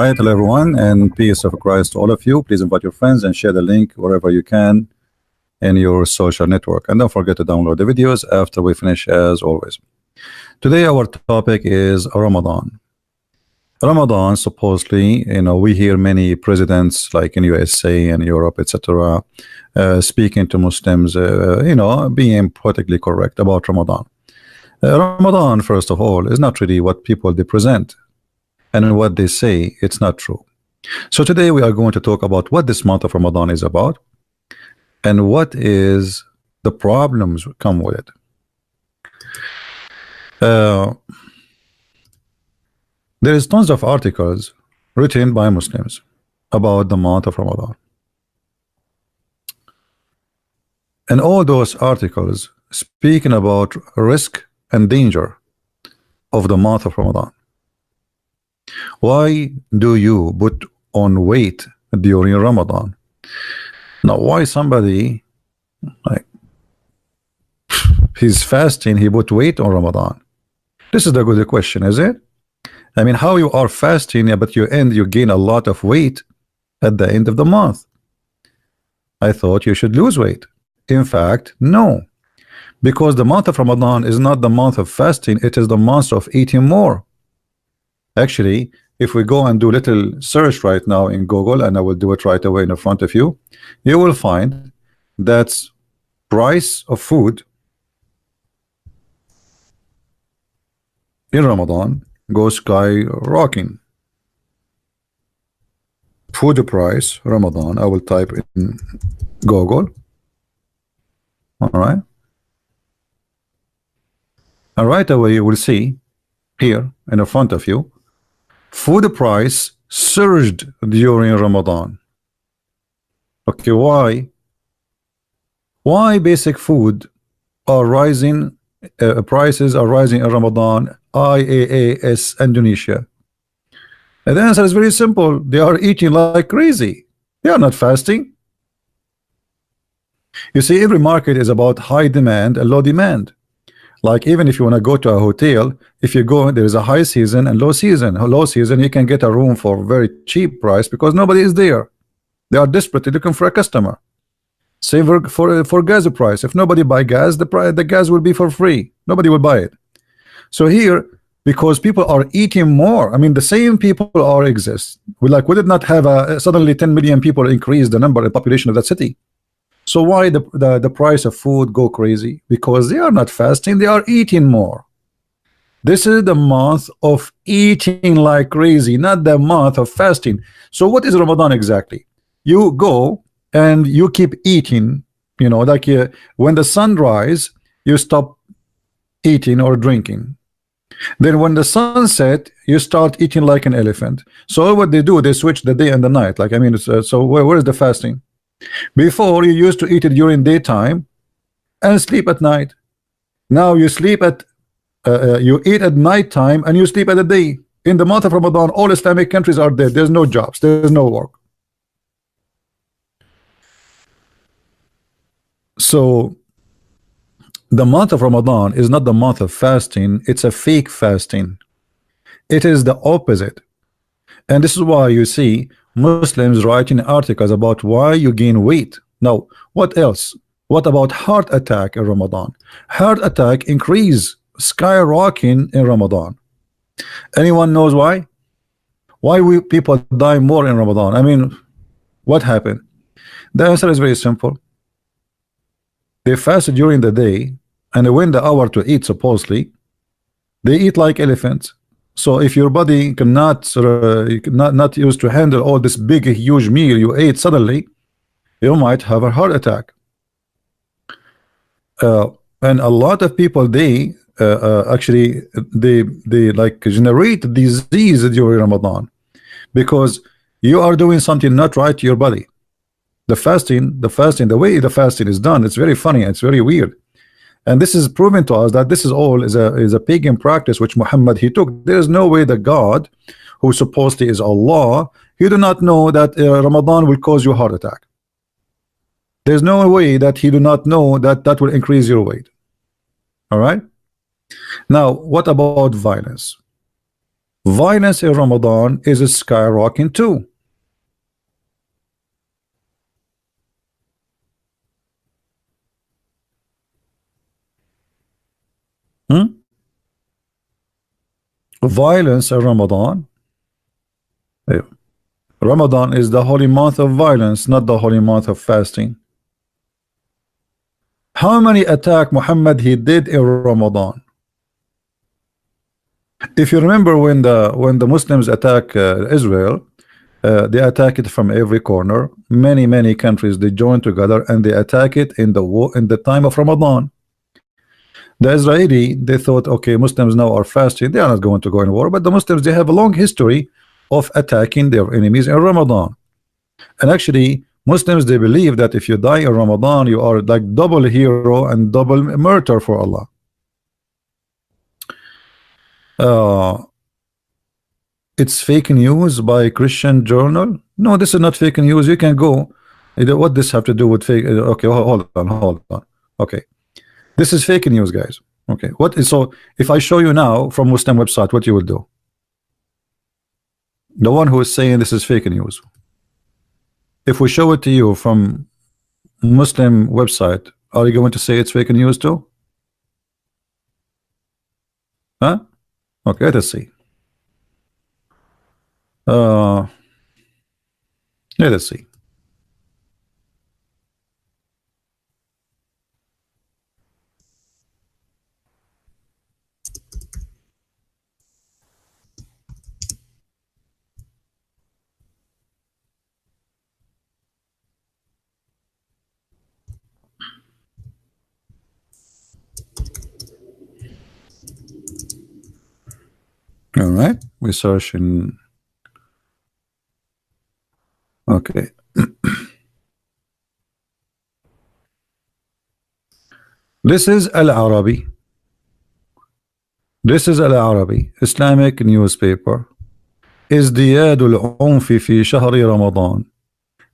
right, hello everyone, and peace of Christ to all of you. Please invite your friends and share the link wherever you can in your social network. And don't forget to download the videos after we finish, as always. Today, our topic is Ramadan. Ramadan, supposedly, we hear many presidents like in USA and Europe, etc., speaking to Muslims, being politically correct about Ramadan. Ramadan, first of all, is not really what people they present. And what they say, it's not true. So today we are going to talk about what this month of Ramadan is about and what is the problems come with it. There is tons of articles written by Muslims about the month of Ramadan. And all those articles speaking about risk and danger of the month of Ramadan. Why do you put on weight during Ramadan? Now, why somebody like he's fasting, he put weight on Ramadan? This is the good question, is it? I mean, how you are fasting, but you gain a lot of weight at the end of the month. I thought you should lose weight. In fact, no, because the month of Ramadan is not the month of fasting, it is the month of eating more. Actually, if we go and do a little search right now in Google, and I will do it right away in front of you, you will find that price of food in Ramadan goes skyrocketing. Food price Ramadan, I will type in Google. All right. And right away you will see here in the front of you, food price surged during Ramadan. Okay, why? Why basic food are rising? Prices are rising in Ramadan. IAAS Indonesia. And the answer is very simple. They are eating like crazy. They are not fasting. You see, every market is about high demand and low demand. Like even if you want to go to a hotel, if you go, there is a high season and low season. Low season, you can get a room for very cheap price because nobody is there. They are desperately looking for a customer. Same for gas price. If nobody buy gas, the gas will be for free. Nobody will buy it. So here, because people are eating more, I mean, the same people are exist. We did not have suddenly 10 million people increase the number and population of that city. So why the price of food go crazy? Because they are not fasting, they are eating more. This is the month of eating like crazy, not the month of fasting. So what is Ramadan exactly? You go and you keep eating, when the sun rise, you stop eating or drinking. Then when the sun set, you start eating like an elephant. So what they do, they switch the day and the night. So where is the fasting? Before, you used to eat it during daytime and sleep at night. Now you sleep you eat at night time and you sleep at the day. In the month of Ramadan, all Islamic countries are dead. There's no jobs, there's no work. So the month of Ramadan is not the month of fasting, it's a fake fasting. It is the opposite. And this is why you see Muslims writing articles about why you gain weight. Now, what else? What about heart attack in Ramadan? Heart attack increase, skyrocketing in Ramadan. Anyone knows why? Why people die more in Ramadan? I mean, what happened? The answer is very simple. They fast during the day, and when the hour to eat, supposedly, they eat like elephants. So if your body cannot not used to handle all this big huge meal you ate suddenly, you might have a heart attack. And a lot of people they like generate disease during Ramadan because you are doing something not right to your body. The way the fasting is done, it's very funny, it's very weird. And this is proven to us that this is all is a pagan practice which Muhammad he took. There is no way that God, who supposedly is Allah, he do not know that Ramadan will cause you a heart attack. There's no way that he do not know that that will increase your weight. All right. Now, what about violence? Violence in Ramadan is skyrocketing too. Hmm? Violence in Ramadan. eh, Ramadan is the holy month of violence, not the holy month of fasting. How many attack Muhammad he did in Ramadan? If you remember when the Muslims attack Israel, they attack it from every corner. Many countries they join together and they attack it in the war in the time of Ramadan. The Israeli they thought, okay, Muslims now are fasting, they are not going to go in war, but the Muslims they have a long history of attacking their enemies in Ramadan. And actually Muslims they believe that if you die in Ramadan you are like double hero and double martyr for Allah. It's fake news by Christian journal. No, this is not fake news. You can go. What this have to do with fake? Okay, hold on. Okay, this is fake news, guys. Okay, what is so? If I show you now from Muslim website, what you will do? The one who is saying this is fake news. If we show it to you from Muslim website, are you going to say it's fake news too? Huh? Okay, let's see. Let us see. All right, we search in. Okay. This is Al-Arabi. This is Al-Arabi, Islamic newspaper. ازدياد العنف في شهر رمضان.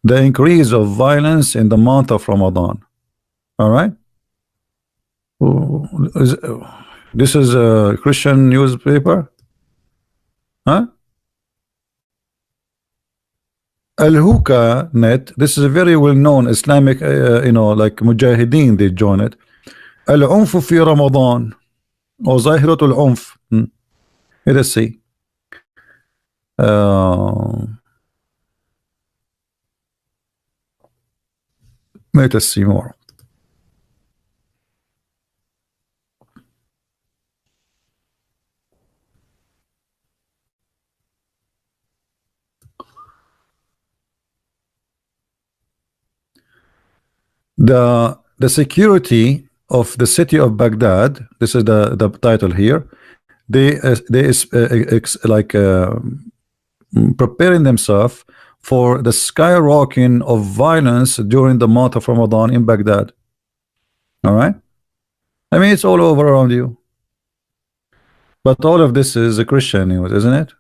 The increase of violence in the month of Ramadan. All right. This is a Christian newspaper. Huh? Al-Huka net. This is a very well-known Islamic, like Mujahideen. They join it. العنف في رمضان أو ظاهرة العنف. Let's see. Let us see more. The security of the city of Baghdad. This is the title here. They preparing themselves for the skyrocketing of violence during the month of Ramadan in Baghdad. All right. I mean, it's all over around you. But all of this is a Christian news, isn't it?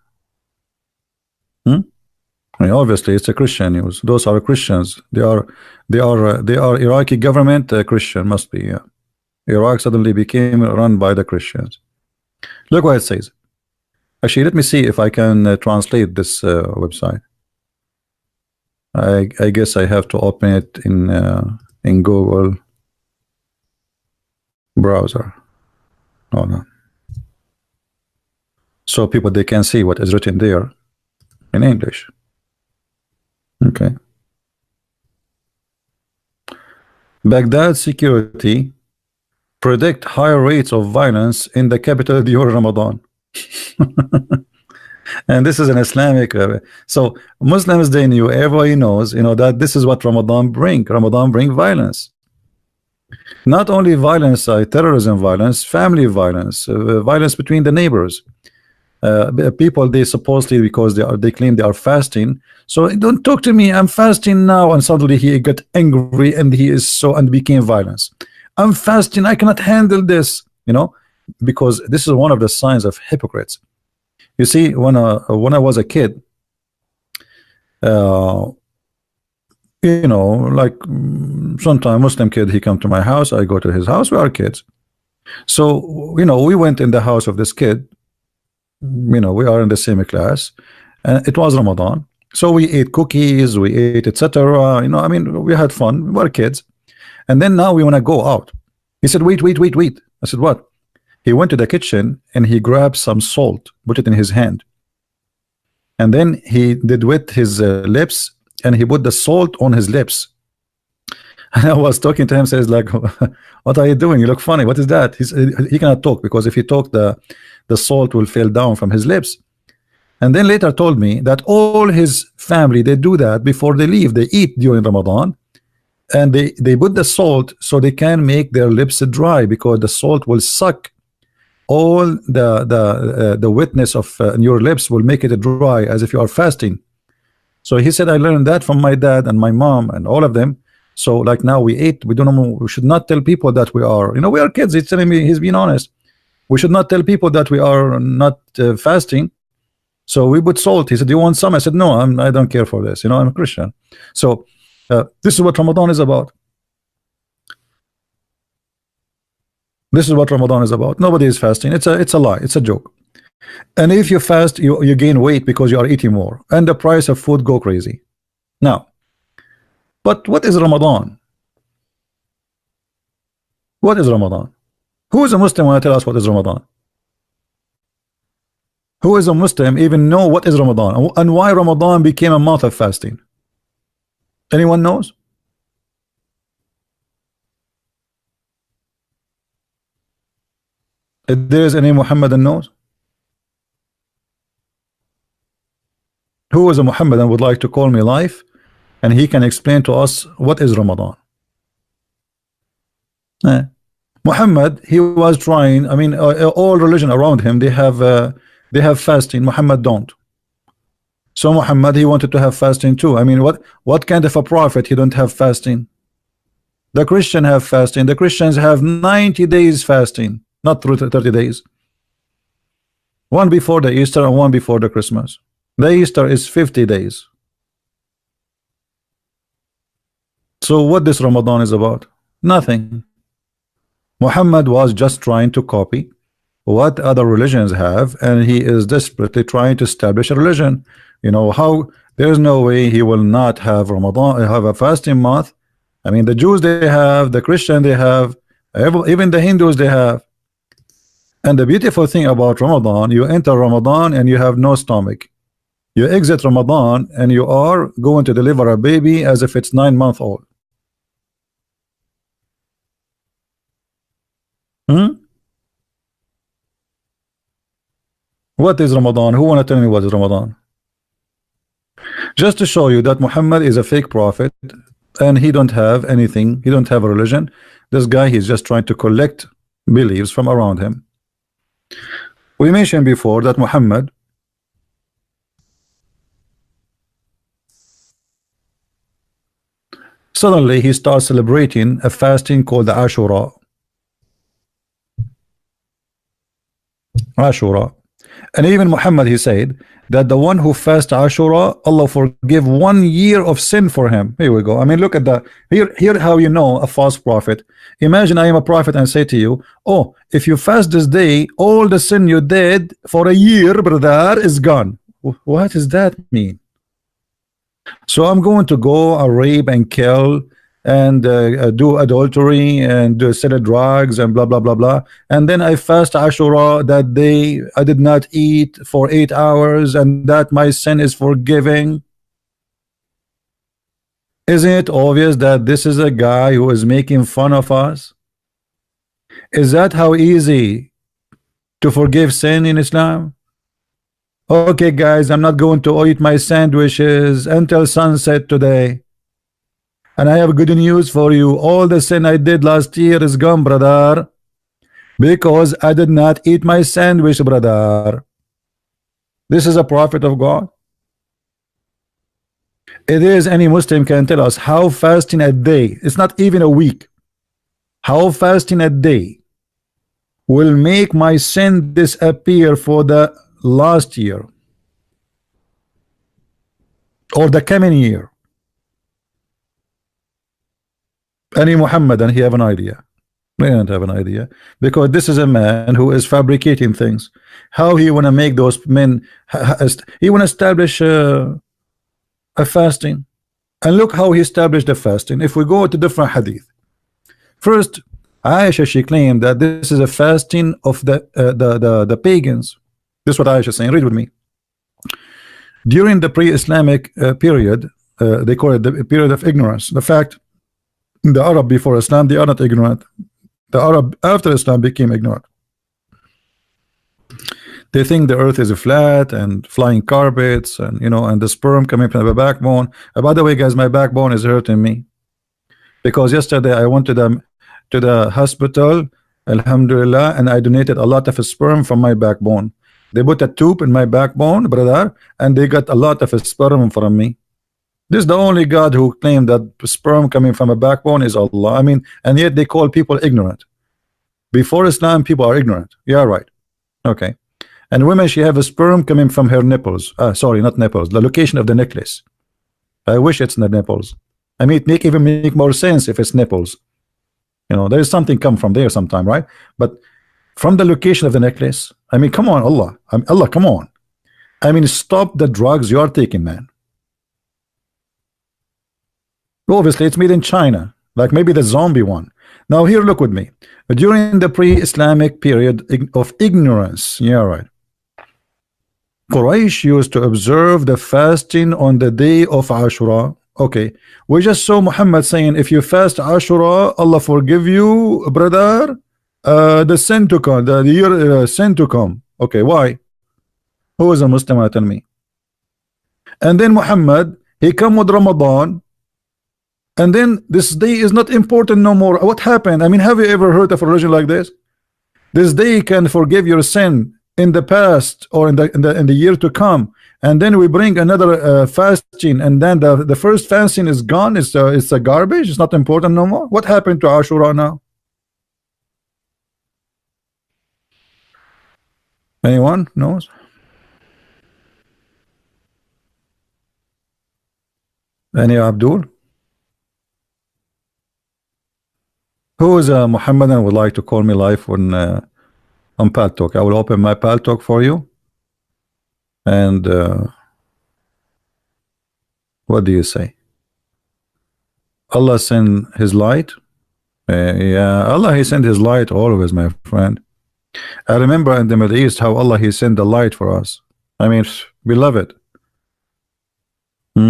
I mean, obviously, it's a Christian news. Those are Christians. They are Iraqi government. Christian must be. Yeah. Iraq suddenly became run by the Christians. Look what it says. Actually, let me see if I can translate this website. I guess I have to open it in Google browser. Hold on. So people they can see what is written there in English. Okay. Baghdad security predict higher rates of violence in the capital during Ramadan. And this is an Islamic so Muslims they knew, everybody knows, that this is what Ramadan bring. Ramadan bring violence. Not only violence, terrorism violence, family violence, violence between the neighbors. People they supposedly, because they claim they are fasting, so don't talk to me, I'm fasting now, and suddenly he got angry and he is so and became violence. I'm fasting, I cannot handle this, because this is one of the signs of hypocrites. You see, when I was a kid, like sometime Muslim kid, he come to my house, I go to his house, we are kids. So we went in the house of this kid. we are in the same class, and it was Ramadan. So we ate cookies, we ate etc. I mean, we had fun. We were kids, and then now we want to go out. He said, "Wait, wait, wait, wait." I said, "What?" He went to the kitchen and he grabbed some salt, put it in his hand, and then he did wet his lips, and he put the salt on his lips. And I was talking to him, says like, "What are you doing? You look funny. What is that?" He cannot talk, because if he talked, the salt will fall down from his lips. And then later told me that all his family, they do that before they leave. They eat during Ramadan, and they put the salt so they can make their lips dry, because the salt will suck all the wetness of your lips, will make it dry as if you are fasting. So he said, I learned that from my dad and my mom and all of them. So like now we ate, we don't know, we should not tell people that we are, we are kids. He's telling me, he's being honest. We should not tell people that we are not fasting. So we put salt. He said, do you want some? I said, no, I don't care for this. I'm a Christian. So this is what Ramadan is about. This is what Ramadan is about. Nobody is fasting. It's a lie. It's a joke. And if you fast, you gain weight because you are eating more, and the price of food go crazy. Now, but what is Ramadan? What is Ramadan? Who is a Muslim when I tell us what is Ramadan? Who is a Muslim even know what is Ramadan and why Ramadan became a month of fasting? Anyone knows? If there is any Mohammedan knows? Who is a Mohammedan would like to call me live, and he can explain to us what is Ramadan? Muhammad, he was trying. I mean, all religion around him, they have fasting. Muhammad don't. So Muhammad, he wanted to have fasting too. I mean, what kind of a prophet he don't have fasting? The Christian have fasting. The Christians have 90 days fasting, not through 30 days. One before the Easter and one before the Christmas. The Easter is 50 days. So what this Ramadan is about? Nothing. Muhammad was just trying to copy what other religions have, and he is desperately trying to establish a religion. How there's no way he will not have Ramadan, have a fasting month. I mean, the Jews they have, the Christian they have, even the Hindus they have. And the beautiful thing about Ramadan, you enter Ramadan and you have no stomach. You exit Ramadan and you are going to deliver a baby as if it's 9 months old. What is Ramadan? Who want to tell me what is Ramadan? Just to show you that Muhammad is a fake prophet and he don't have anything. He don't have a religion. This guy, he's just trying to collect beliefs from around him. We mentioned before that Muhammad, suddenly he starts celebrating a fasting called the Ashura. And even Muhammad, he said that the one who fasts Ashura, Allah forgive 1 year of sin for him. Here we go. I mean, look at the here how you know a false prophet. Imagine I am a prophet and say to you, oh, if you fast this day, all the sin you did for a year, brother, is gone. What does that mean? So I'm going to go rape and kill and do adultery and sell drugs and blah blah blah blah, and then I fast Ashura that day. I did not eat for 8 hours, and that my sin is forgiving. Isn't it obvious that this is a guy who is making fun of us? Is that how easy to forgive sin in Islam? Okay guys, I'm not going to eat my sandwiches until sunset today. And I have good news for you. All the sin I did last year is gone, brother, because I did not eat my sandwich, brother. This is a prophet of God. It is any Muslim can tell us how fasting a day, it's not even a week, how fasting a day will make my sin disappear for the last year or the coming year. Any Muhammadan, he have an idea. We don't have an idea, because this is a man who is fabricating things. How he want to make those men? He want to establish a fasting, and look how he established the fasting. If we go to different hadith, first, Aisha, she claimed that this is a fasting of the pagans. This is what Aisha is saying. Read with me. During the pre-Islamic period, they call it the period of ignorance. The fact the Arab before Islam, they are not ignorant. The Arab after Islam became ignorant. They think the earth is flat and flying carpets, and you know, and the sperm coming from the backbone. By the way, guys, my backbone is hurting me, because yesterday I went to the hospital, alhamdulillah, and I donated a lot of sperm from my backbone. They put a tube in my backbone, brother, and they got a lot of sperm from me. This is the only God who claimed that sperm coming from a backbone is Allah. I mean, and yet they call people ignorant. Before Islam, people are ignorant. Yeah, right. Okay. And women, she have a sperm coming from her nipples. Sorry, not nipples. The location of the necklace. I wish it's the nipples. I mean, it even make more sense if it's nipples. You know, there is something come from there sometime, right? But from the location of the necklace, I mean, come on, Allah. Allah, come on. I mean, stop the drugs you are taking, man. Obviously, it's made in China, like maybe the zombie one. Now, here, look with me. During the pre-Islamic period of ignorance, yeah, right, Quraysh used to observe the fasting on the day of Ashura. Okay, we just saw Muhammad saying, if you fast Ashura, Allah forgive you, brother, the sin to come, the year sin to come. Okay, why? Who is a Muslim? Tell me. And then Muhammad, he come with Ramadan, and then this day is not important no more. What happened? I mean, have you ever heard of a religion like this? This day can forgive your sin in the past or in the year to come, and then we bring another fasting, and then the first fasting is gone. It's a garbage. It's not important no more. What happened to Ashura now? Anyone knows? Any Abdul? Who is a Mohammedan would like to call me live on Paltalk? I will open my Paltalk for you. And what do you say? Allah send His light. Yeah, Allah, He sent His light always, my friend. I remember in the Middle East how Allah, He sent the light for us. I mean, we love it. I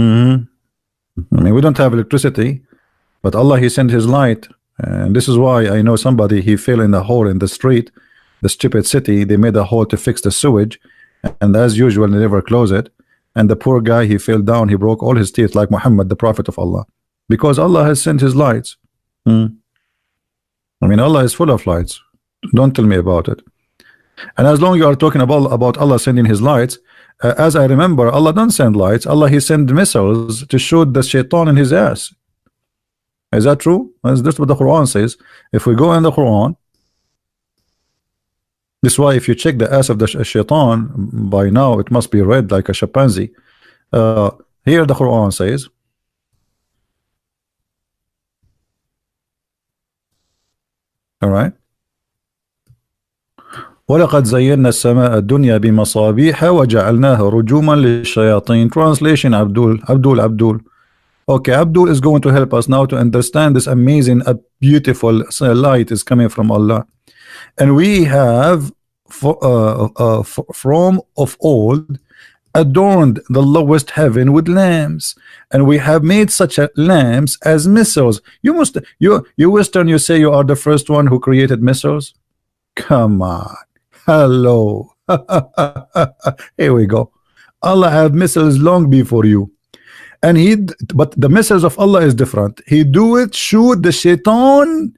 mean, we don't have electricity, but Allah, He sent His light. And this is why I know somebody, he fell in a hole in the street, the stupid city. They made a hole to fix the sewage, and as usual they never close it, and the poor guy, he fell down, he broke all his teeth like Muhammad, the prophet of Allah, because Allah has sent His lights. I mean, Allah is full of lights. Don't tell me about it. And as long as you are talking about Allah sending His lights, as I remember, Allah don't send lights. Allah, He sent missiles to shoot the shaitan in his ass. Is that true? That's what the Quran says. If we go in the Quran, this is why if you check the ass of the shaitan, by now it must be red like a chimpanzee. Here the Quran says, all right, وَلَقَدْ زَيَّنَّا السَّمَاءَ الدُّنْيَا بِمَصَابِيحَ وَجَعَلْنَاهَا رُجُومًا لِلشَّيَاطِينِ. Translation, Abdul. Okay, Abdul is going to help us now to understand this amazing, beautiful light is coming from Allah. And we have from of old adorned the lowest heaven with lamps, and we have made such lamps as missiles. You Western, you say you are the first one who created missiles? Come on. Hello. Here we go. Allah had missiles long before you. And but the missiles of Allah is different. He do it, shoot the shaitan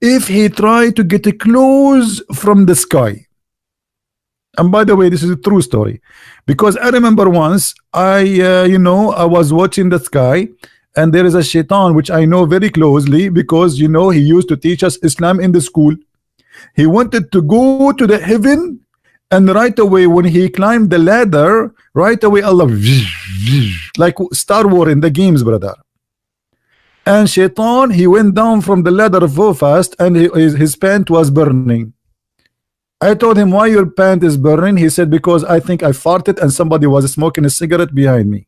if he try to get close from the sky. And by the way, this is a true story, because I remember once I was watching the sky, and there is a shaitan which I know very closely, because he used to teach us Islam in the school. He wanted to go to the heaven, and right away when he climbed the ladder, right away Allah, like Star Wars in the games, brother. And Shaitan, he went down from the ladder so fast, and his pant was burning. I told him, why your pant is burning? He said, because I think I farted and somebody was smoking a cigarette behind me.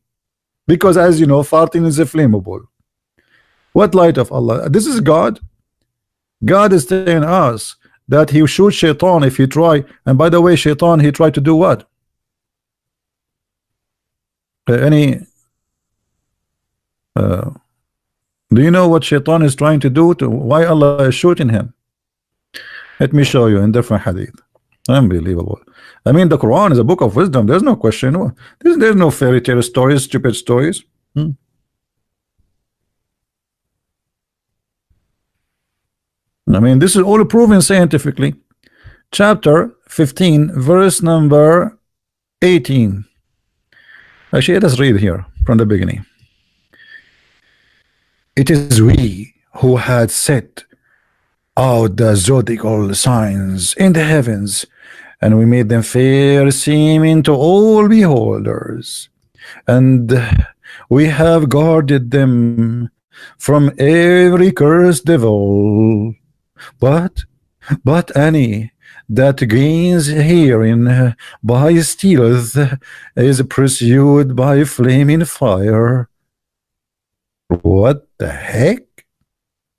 Because as you know, farting is flammable. What light of Allah? This is God. God is telling us that he shoot Shaitan if he try. And by the way, Shaitan, he tried to do what? Do you know what Shaitan is trying to do? Why Allah is shooting him? Let me show you in different hadith. Unbelievable. I mean, the Quran is a book of wisdom. There's no question. There's no fairy tale stories, stupid stories. I mean, this is all proven scientifically. Chapter 15, verse number 18. Actually, let us read here from the beginning. It is we who had set out the zodiacal signs in the heavens, and we made them fair seeming to all beholders, and we have guarded them from every cursed devil. But any that gains herein by stealth is pursued by flaming fire. What the heck?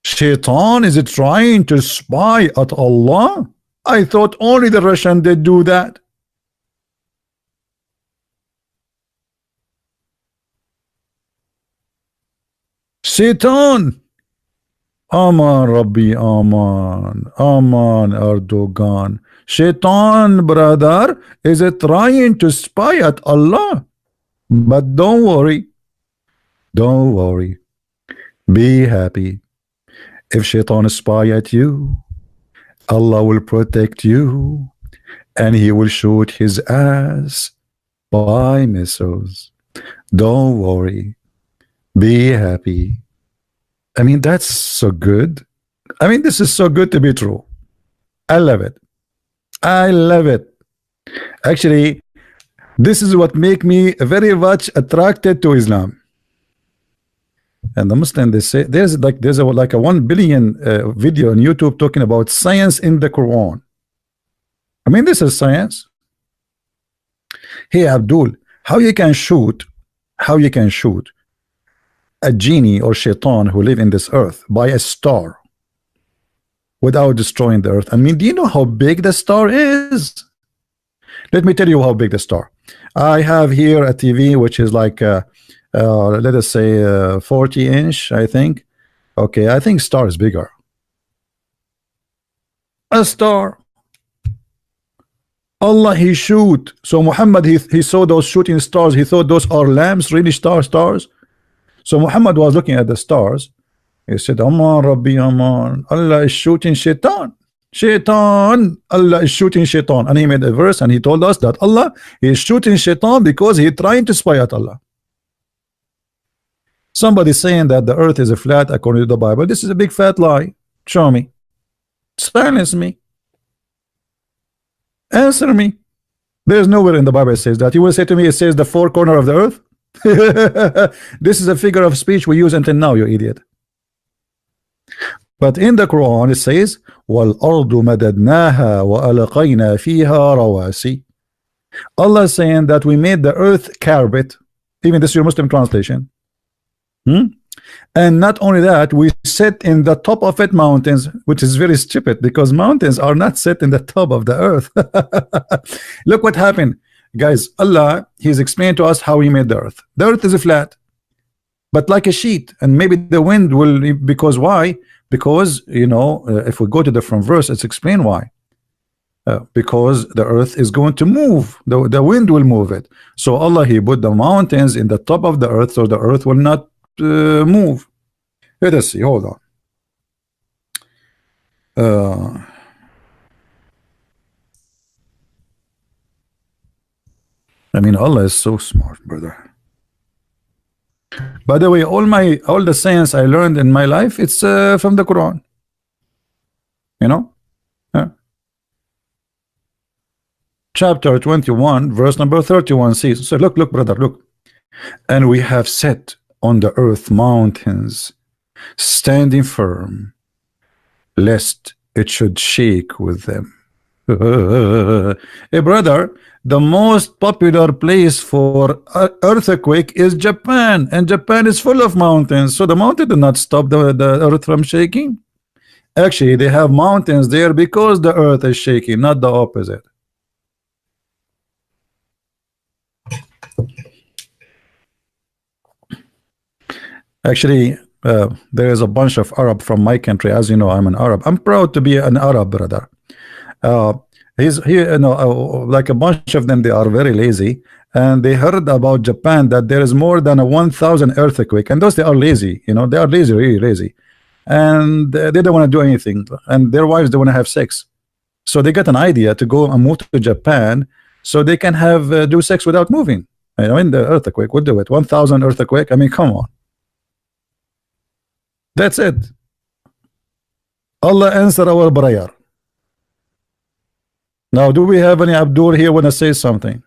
Shaitan is trying to spy at Allah? I thought only the Russian did do that. Shaitan. Aman Rabbi, Aman, Aman Erdogan. Shaitan, brother, is trying to spy at Allah. But don't worry. Don't worry. Be happy. If Shaitan spy at you, Allah will protect you, and he will shoot his ass by missiles. Don't worry. Be happy. I mean, that's so good. I mean, this is so good to be true. I love it. I love it. Actually, this is what make me very much attracted to Islam. And the Muslim, they say there's like a 1 billion video on YouTube talking about science in the Quran. I mean, this is science. Hey Abdul, how you can shoot a genie or shaitan who live in this earth by a star without destroying the earth? I mean, do you know how big the star is? Let me tell you how big the star. I have here a TV which is like let us say 40-inch, I think. Okay, I think star is bigger. A star. Allah, he shoot. So Muhammad, he saw those shooting stars. He thought those are lamps, really stars. So Muhammad was looking at the stars. He said, Aman Rabbi, Aman. Allah is shooting Shaitan. Shaitan. Allah is shooting Shaitan. And he made a verse and he told us that Allah is shooting Shaitan because he trying to spy at Allah. Somebody saying that the earth is a flat according to the Bible. This is a big fat lie. Show me. Silence me. Answer me. There's nowhere in the Bible it says that. You will say to me, it says the four corners of the earth. This is a figure of speech we use until now, you idiot. But in the Quran it says, وَالْأَرْضُ مَدَدْنَاهَا وَأَلْقَيْنَا فِيهَا رَوَاسِي. Allah is saying that we made the earth carpet. Even this is your Muslim translation. And not only that, we set in the top of it mountains, which is very stupid because mountains are not set in the top of the earth. Look what happened, guys. Allah, he's explained to us how he made the earth. The earth is flat, but like a sheet, and maybe the wind will, because why? Because, you know, if we go to the front verse, it's explained why. Because the earth is going to move, the wind will move it. So Allah, he put the mountains in the top of the earth so the earth will not move. Let us see, hold on. I mean, Allah is so smart, brother. By the way, all the science I learned in my life, it's from the Quran. You know? Chapter 21, verse number 31 says, so look, brother, look. And we have set on the earth mountains standing firm, lest it should shake with them. Hey, brother, the most popular place for earthquake is Japan, and Japan is full of mountains. So the mountain did not stop the earth from shaking. Actually, they have mountains there because the earth is shaking, not the opposite. Actually, there is a bunch of Arab from my country. As you know, I'm an Arab. I'm proud to be an Arab, brother. Uh, he's here, like a bunch of them. They are very lazy, and they heard about Japan that there is more than a 1,000 earthquake, and those they are lazy. They are lazy, really lazy, and they don't want to do anything. And their wives don't want to have sex, so they got an idea to go and move to Japan, so they can have do sex without moving. I mean, the earthquake would do it. 1,000 earthquake. I mean, come on. That's it. Allah answer our prayer. Now, do we have any Abdul here want to say something?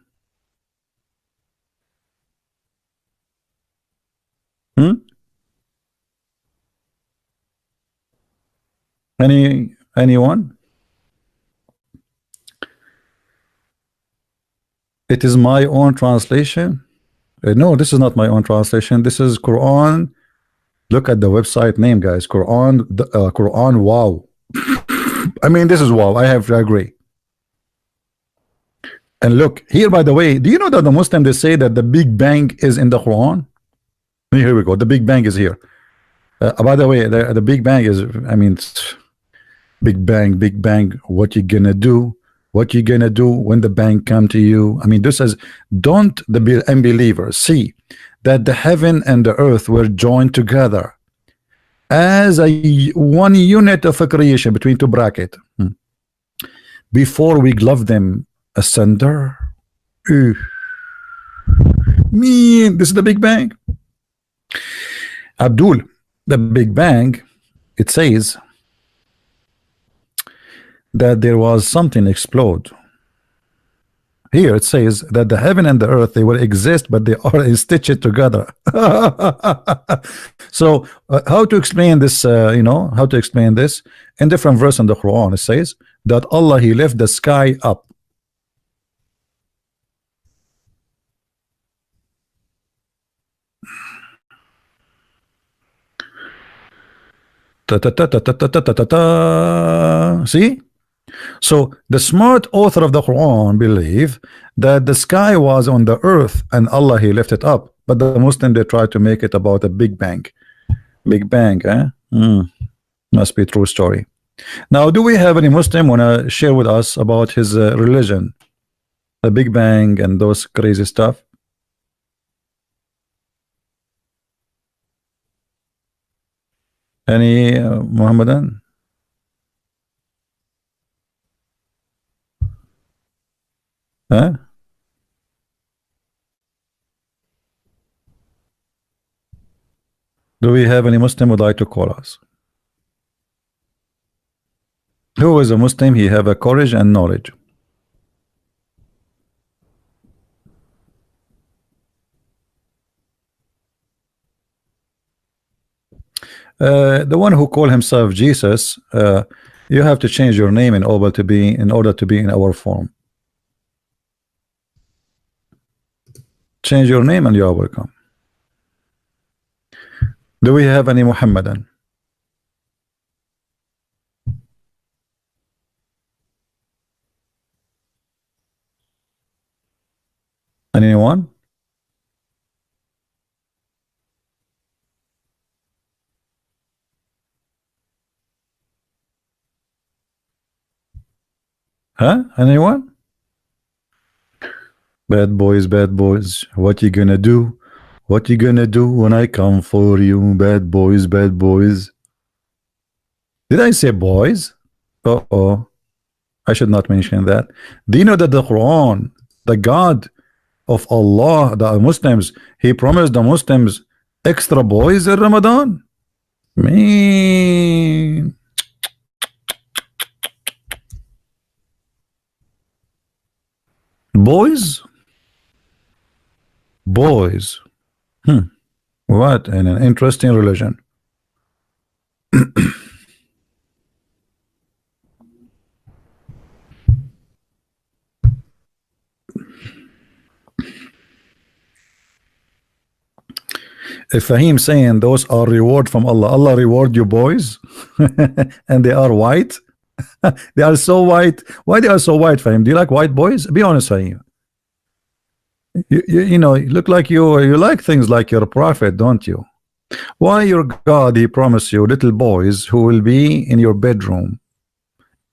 Anyone? It is my own translation. No, this is not my own translation. This is Quran. Look at the website name, guys. Quran. Quran. Wow. I mean, this is wow. I have to agree. And look here, by the way, do you know that the Muslim, they say that the Big Bang is in the Quran? Here we go. The Big Bang is here. By the way, the Big Bang is, I mean, Big Bang, Big Bang. What you gonna do? What you gonna do when the bang come to you? I mean, this says, don't the unbelievers see that the heaven and the earth were joined together as a one unit of a creation between two brackets before we glove them asunder. Mean, this is the Big Bang. Abdul, the Big Bang, it says that there was something explode. Here it says that the heaven and the earth, they will exist, but they are stitched together. So how to explain this? How to explain this? In different verse in the Quran, it says that Allah, he left the sky up. See? So the smart author of the Quran believe that the sky was on the earth and Allah, he left it up, but the Muslim, they try to make it about a Big Bang. Big Bang, eh? Must be a true story. Now, do we have any Muslim want to share with us about his religion, the Big Bang and those crazy stuff? Any Mohammedan? Huh? Do we have any Muslim would like to call us? Who is a Muslim? He have a courage and knowledge. The one who call himself Jesus, you have to change your name in order to be in our form. Change your name and you are welcome. Do we have any Mohammedan? Anyone? Huh? Anyone? Bad boys, bad boys. What you gonna do? What you gonna do when I come for you? Bad boys, bad boys. Did I say boys? Uh-oh. I should not mention that. Do you know that the Quran, the God of Allah, the Muslims, he promised the Muslims extra boys in Ramadan? Man. Boys? Boys. What an interesting religion. Fahim saying those are reward from Allah. Allah reward you boys, and they are white. They are so white. Why they are so white, Fahim? Do you like white boys? Be honest, Fahim. You know, you look like you like things like your prophet, don't you? Why your God, he promised you little boys who will be in your bedroom.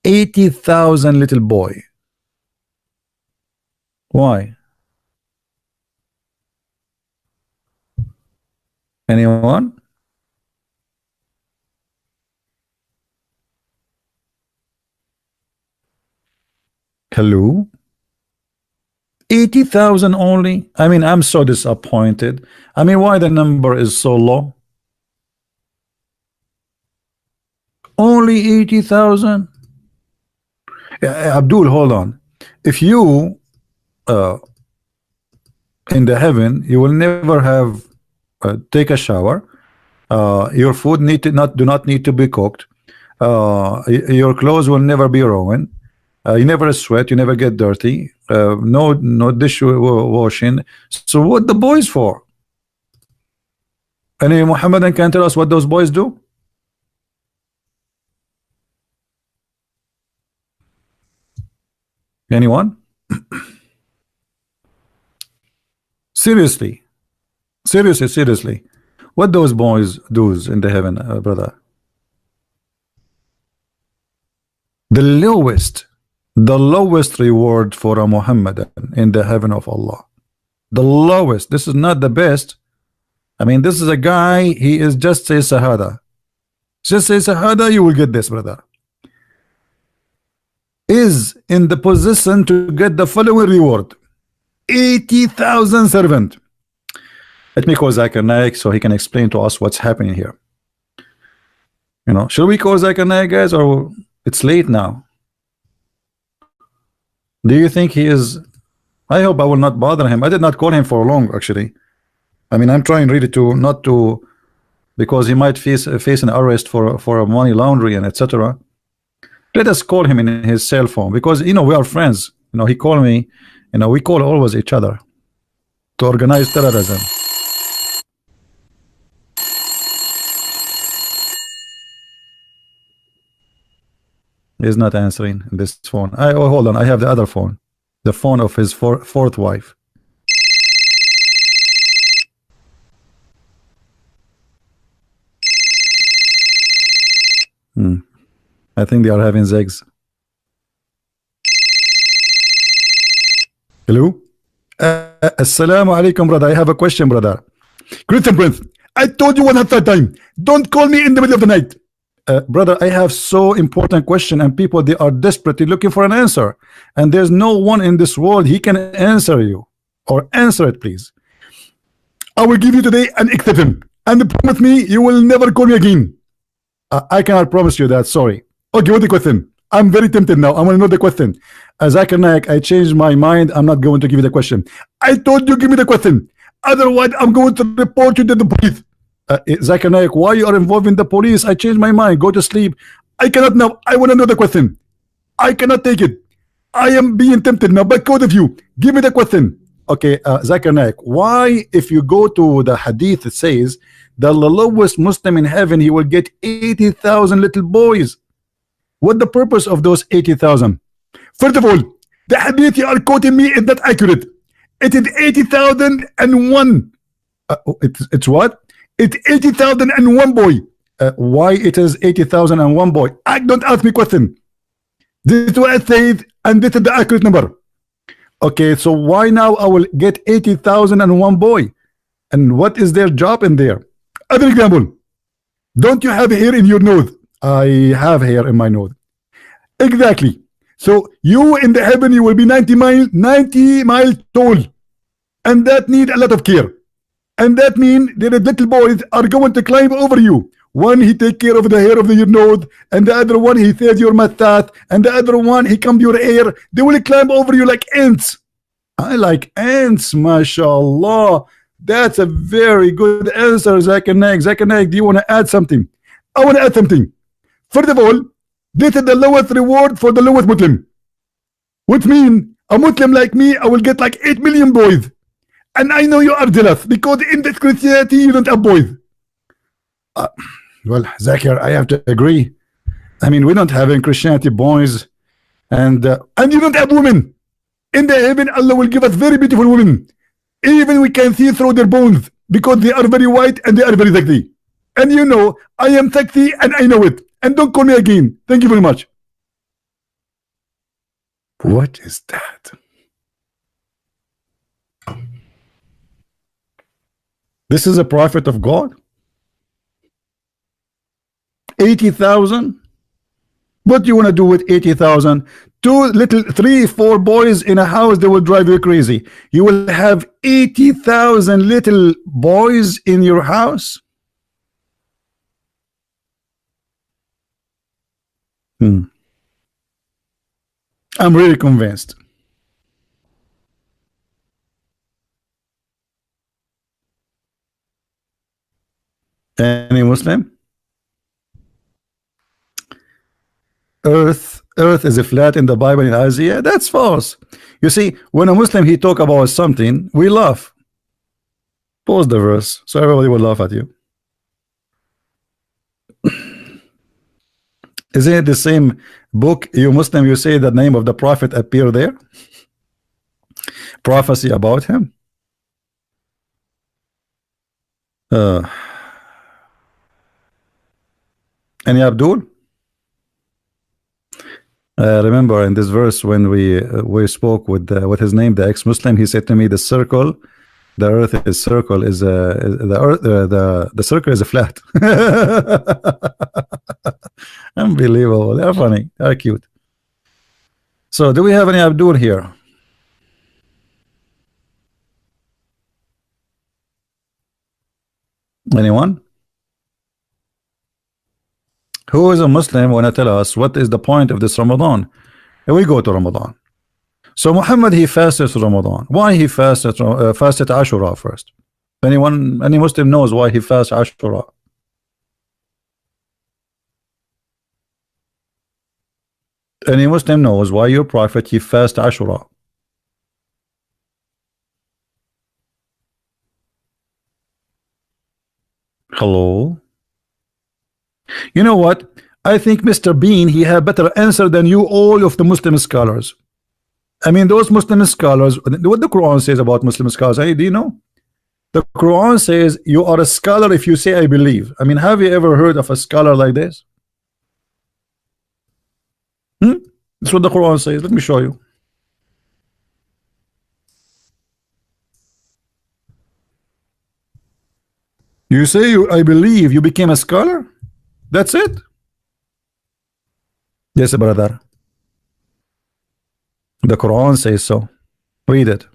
80,000 little boy. Why? Anyone? Hello? 80,000 only? I mean, I'm so disappointed. I mean, why the number is so low? Only 80,000? Abdul, hold on. If you in the heaven, you will never have take a shower. Your food do not need to be cooked. Your clothes will never be ruined. You never sweat. You never get dirty. No dish washing. So what the boys for? Any Mohammedan can tell us what those boys do? Anyone? Seriously, seriously, what those boys do in the heaven, brother? The lowest reward for a Muhammadan in the heaven of Allah. The lowest. This is not the best. I mean, this is a guy, he is just say Shahada. Just say Shahada, you will get this, brother. Is in the position to get the following reward: 80,000 servant. Let me call Zakir Naik so he can explain to us what's happening here. You know, should we call Zakir Naik, guys, or it's late now? Do you think he is? I hope I will not bother him. I did not call him for long, actually. I mean, I'm trying really to not to, because he might face an arrest for money laundering and etc. Let us call him in his cell phone, because you know we are friends. You know, he called me. You know, we call always each other to organize terrorism. He's not answering this phone. Oh, hold on. I have the other phone, the phone of his fourth wife. I think they are having sex. Hello? Assalamu alaikum, brother. I have a question, brother. Christian Prince, I told you 100 times, don't call me in the middle of the night. Brother, I have so important question, and people, they are desperately looking for an answer, and there's no one in this world he can answer you, or answer it, please. I will give you today an exception, and promise me you will never call me again. I cannot promise you that, sorry. Okay, what's the question? I'm very tempted now. I want to know the question. Zakir Naik, I changed my mind. I'm not going to give you the question. I told you give me the question. Otherwise, I'm going to report you to the police. Zakir Naik, why you are involved in the police? I changed my mind. Go to sleep. I cannot now. I want to know the question. I cannot take it. I am being tempted now by both of you. Give me the question. Okay, Zakir Naik, why if you go to the hadith, it says that the lowest Muslim in heaven, he will get 80,000 little boys. What the purpose of those 80,000? First of all, the hadith you are quoting me is not accurate. It is 80,001. It's what? It's 80,001 boy. Why it is 80,001 boy? Don't ask me question. This is what I said, and this is the accurate number. Okay, so why now I will get 80,001 boy? And what is their job in there? Other example. Don't you have hair in your nose? I have hair in my nose. Exactly. So you in the heaven, you will be 90 mile tall, and that need a lot of care. And that means that the little boys are going to climb over you. One, he take care of the hair of your nose, and the other one, he says your mustache, and the other one, he comb your hair. They will climb over you like ants. I like ants, mashallah. That's a very good answer, Zakir Naik. Zakir Naik, do you want to add something? I want to add something. First of all, this is the lowest reward for the lowest Muslim, which means a Muslim like me, I will get like 8 million boys. And I know you are jealous because in this Christianity you don't have boys. Well, Zakir, I have to agree. I mean, we don't have in Christianity boys, and you don't have women. In the heaven, Allah will give us very beautiful women. Even we can see through their bones because they are very white and they are very sexy. And you know, I am sexy and I know it. And don't call me again. Thank you very much. What is that? This is a prophet of God? 80,000? What do you want to do with 80,000? 3, 4 boys in a house, they will drive you crazy. You will have 80,000 little boys in your house? I'm really convinced. Any Muslim? Earth is a flat in the Bible in Isaiah. That's false. You see, when a Muslim he talk about something, we laugh. Pause the verse so everybody will laugh at you. Isn't it the same book? You Muslim, you say the name of the prophet appear there? Prophecy about him? Any Abdul? Remember in this verse when we spoke with what his name, the ex-Muslim, he said to me, the circle, the earth is circle is the earth, the circle is a flat. Unbelievable. They're funny. They're cute. So do we have any Abdul here? Anyone? Who is a Muslim want to tell us what is the point of this Ramadan? And we go to Ramadan. So Muhammad, he fasted Ramadan. Why he fasted Ashura first? Anyone, any Muslim knows why he fasts Ashura? Any Muslim knows why your prophet he fast Ashura? Hello? You know what? I think Mr. Bean he had better answer than you all of the Muslim scholars. I mean those Muslim scholars, what the Quran says about Muslim scholars, hey, do you know? The Quran says you are a scholar if you say I believe. I mean, have you ever heard of a scholar like this? That's what the Quran says. Let me show you. You say I believe, you became a scholar? That's it? Yes, brother. The Quran says so. Read it.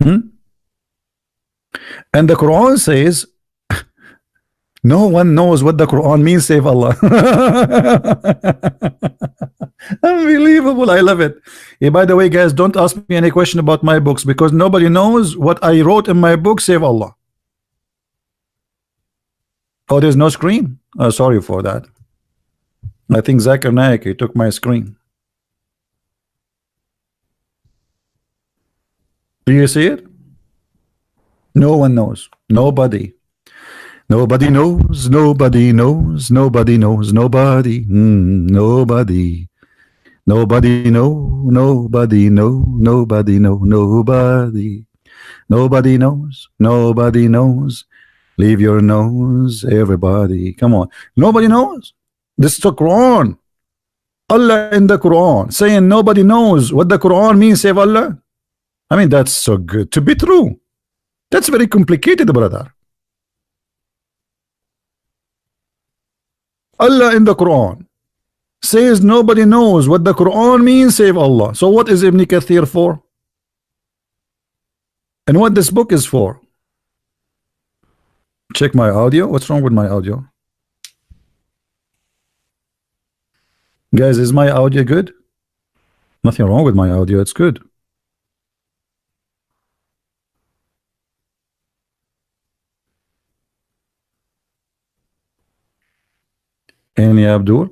And the Quran says no one knows what the Quran means save Allah. Unbelievable. I love it. Hey, by the way, guys, don't ask me any question about my books because nobody knows what I wrote in my book save Allah. Oh, there's no screen? Oh, sorry for that. I think Zakir Naik, he took my screen. Do you see it? No one knows. Nobody. Nobody knows. Nobody knows. Nobody knows. Nobody. Nobody. Nobody know. Nobody know. Nobody know. Nobody. Nobody knows. Nobody knows. Leave your nose, everybody. Come on. Nobody knows. This is the Quran. Allah in the Quran saying nobody knows what the Quran means, save Allah. I mean, that's so good to be true. That's very complicated, brother. Allah in the Quran says nobody knows what the Quran means, save Allah. So what is Ibn Kathir for? And what this book is for? Check my audio. What's wrong with my audio? Guys, is my audio good? Nothing wrong with my audio. It's good. Any Abdul?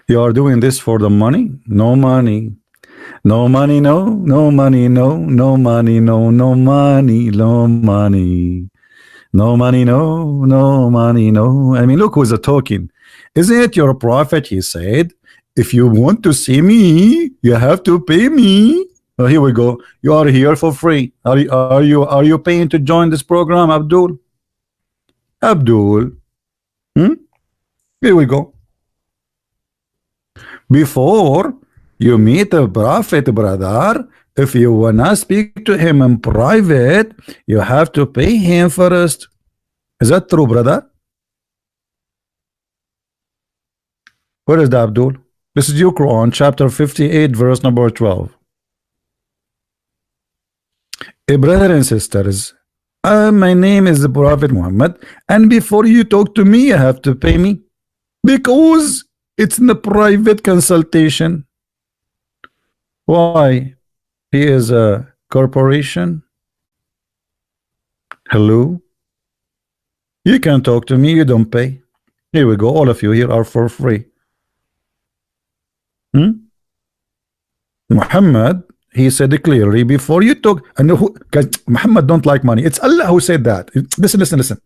You are doing this for the money? No money. No money, no money, no money, no money, no money. No money, no money, no. I mean, look who's talking. Isn't it your prophet? He said, if you want to see me, you have to pay me. Oh, here we go. You are here for free. Are you paying to join this program, Abdul? Abdul. Here we go. Before you meet a prophet, brother, if you wanna speak to him in private, you have to pay him first. Is that true, brother? Where is the Abdul? This is your Quran, chapter 58, verse number 12. Hey, brother and sisters, my name is the Prophet Muhammad, and before you talk to me, you have to pay me because it's in a private consultation. Why? He is a corporation. Hello? You can talk to me, you don't pay. Here we go. All of you here are for free. Muhammad, he said it clearly before you talk. And guys, Muhammad don't like money. It's Allah who said that. Listen.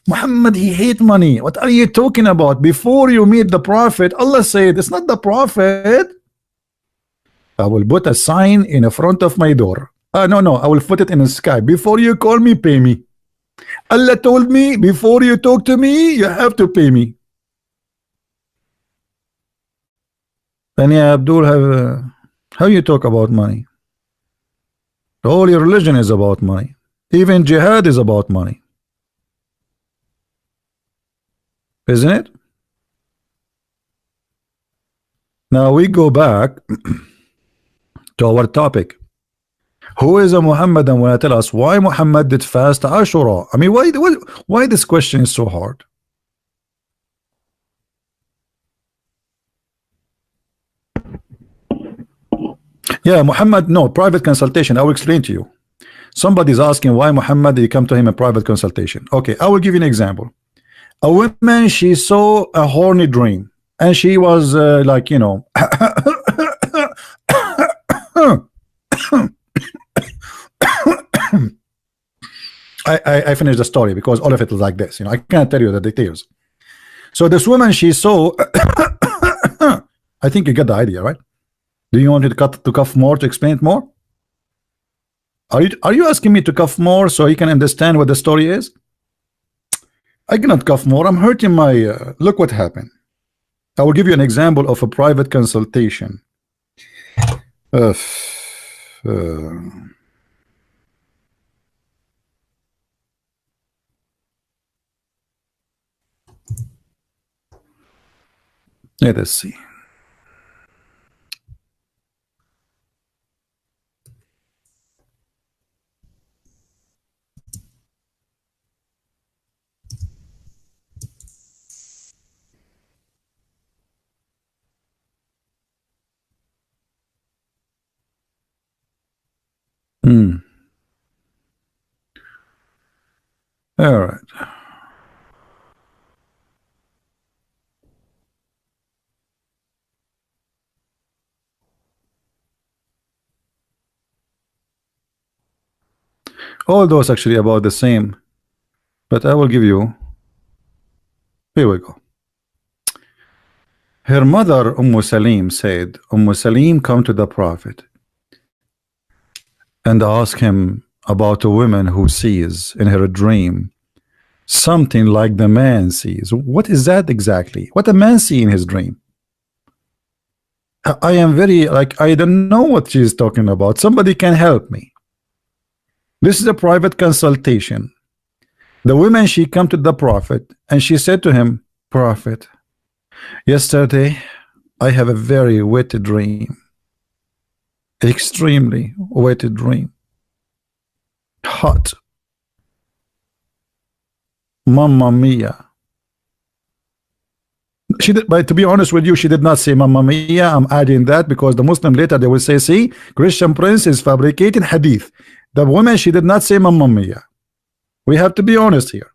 Muhammad, he hate money. What are you talking about? Before you meet the prophet, Allah said it's not the prophet. I will put a sign in the front of my door. No, I will put it in the sky. Before you call me, pay me. Allah told me, before you talk to me, you have to pay me. And yeah, Abdul, how you talk about money? All your religion is about money. Even jihad is about money. Isn't it? Now we go back to our topic. Who is a Mohammedan? When I tell us why Muhammad did fast Ashura. I mean, why this question is so hard? Yeah, Muhammad, no, private consultation. I will explain to you. Somebody's asking why Muhammad did come to him in private consultation. Okay, I will give you an example. A woman, she saw a horny dream, and she was like, you know, I finished the story because all of it is like this. You know, I can't tell you the details. So this woman, she saw. I think you get the idea, right? Do you want me to cough more to explain it more? Are you asking me to cough more so you can understand what the story is? I cannot cough more. I'm hurting my. Look what happened. I will give you an example of a private consultation. Let us see. All right. All those actually about the same, but I will give you. Here we go. Her mother Salim said, Salim come to the Prophet and ask him about a woman who sees in her dream something like the man sees. What is that exactly? What a man see in his dream? I am very like, I don't know what she's talking about. Somebody can help me. This is a private consultation. The woman, she come to the Prophet and she said to him, Prophet, yesterday I have a very wet dream. Extremely wet dream. Hot. Mamma mia. She did, but to be honest with you, she did not say Mamma mia. I'm adding that because the Muslim later they will say, see, Christian Prince is fabricating hadith. The woman, she did not say Mamma mia. We have to be honest here.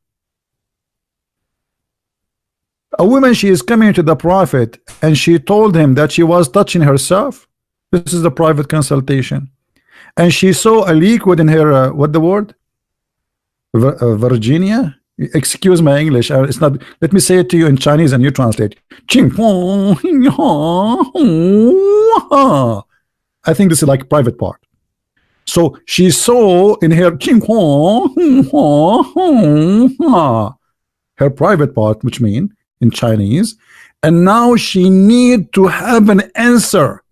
A woman, she is coming to the prophet and she told him that she was touching herself. This is the private consultation. And she saw a liquid in her, what the word? Virginia? Excuse my English. It's not. Let me say it to you in Chinese and you translate. I think this is like private part. So she saw in her her private part, which means in Chinese, and now she need to have an answer.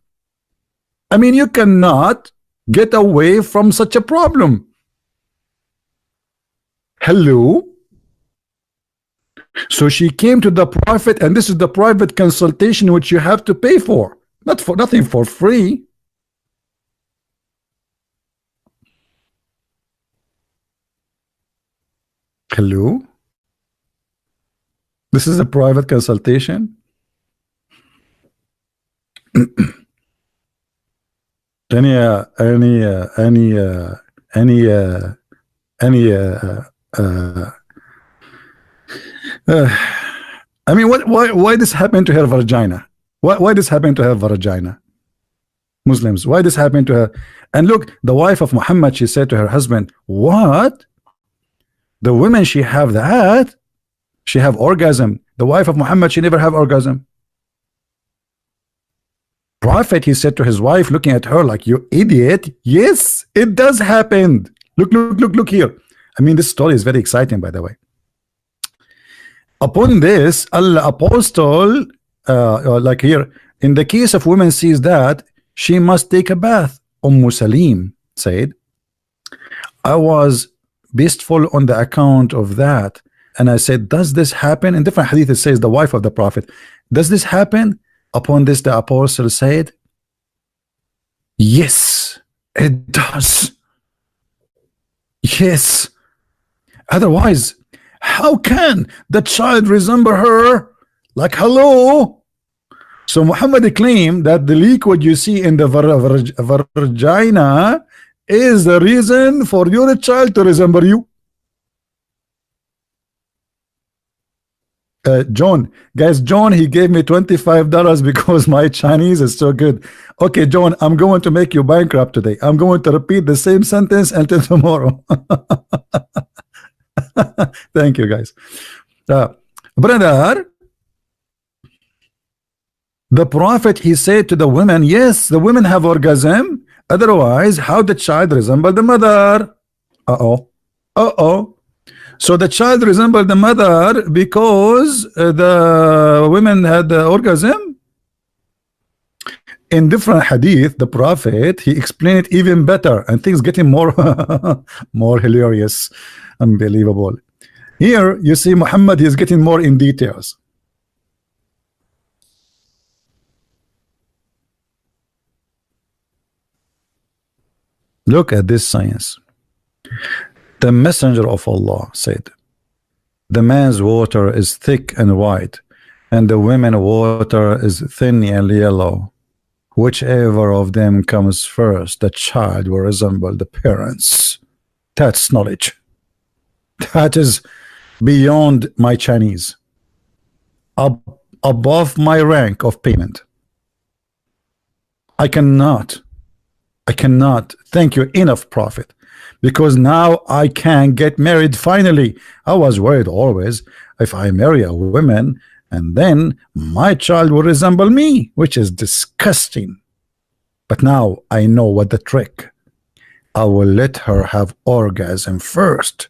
I mean, you cannot get away from such a problem. Hello. So she came to the prophet, and this is the private consultation which you have to pay for, not for nothing for free. Hello. This is a private consultation. any uh, any uh, any uh, any uh, any I mean, why this happened to her vagina? Why this happened to her vagina? Muslims, why this happened to her? And look, the wife of Muhammad, she said to her husband, what? The women, she have that? She have orgasm. The wife of Muhammad, she never have orgasm. Prophet, he said to his wife, looking at her like, you idiot. Yes, it does happen. Look here. I mean, this story is very exciting, by the way. Upon this, Allah apostle, like here, in the case of women sees that, she must take a bath. Salim said, I was beastful on the account of that. And I said, does this happen? In different hadith, it says the wife of the prophet. Does this happen? Upon this, the apostle said, yes, it does. Yes. Otherwise, how can the child resemble her? Like, hello? So Muhammad claimed that the liquid you see in the vagina is the reason for your child to resemble you. John, guys, John, he gave me $25 because my Chinese is so good. Okay, John, I'm going to make you bankrupt today. I'm going to repeat the same sentence until tomorrow. Thank you, guys. Brother, the prophet, he said to the women, yes, the women have orgasm. Otherwise, how the child resemble the mother? So the child resembled the mother because the women had the orgasm. In different hadith, the prophet, he explained it even better, and things getting more more hilarious, unbelievable. Here you see Muhammad is getting more in details. Look at this science. The messenger of Allah said, the man's water is thick and white, and the women's water is thin and yellow. Whichever of them comes first, the child will resemble the parents. That's knowledge. That is beyond my Chinese, above my rank of payment. I cannot thank you enough, Prophet, because now I can get married finally. I was worried always if I marry a woman and then my child will resemble me, which is disgusting. But now I know what the trick. I will let her have orgasm first,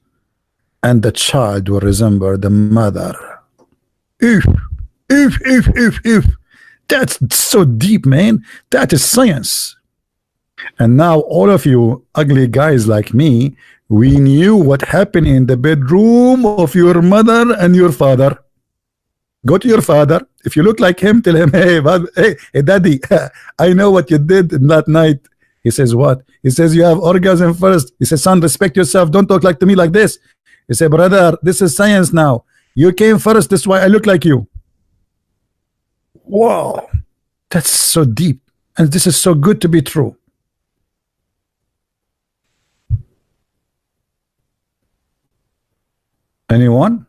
and the child will resemble the mother. If. That's so deep, man. That is science. And now all of you ugly guys like me, we knew what happened in the bedroom of your mother and your father. Go to your father. If you look like him, tell him, hey daddy, I know what you did in that night. He says, what? He says, you have orgasm first. He says, son, respect yourself. Don't talk like to me like this. He said, brother, this is science now. You came first. That's why I look like you. Wow. That's so deep. And this is so good to be true. Anyone?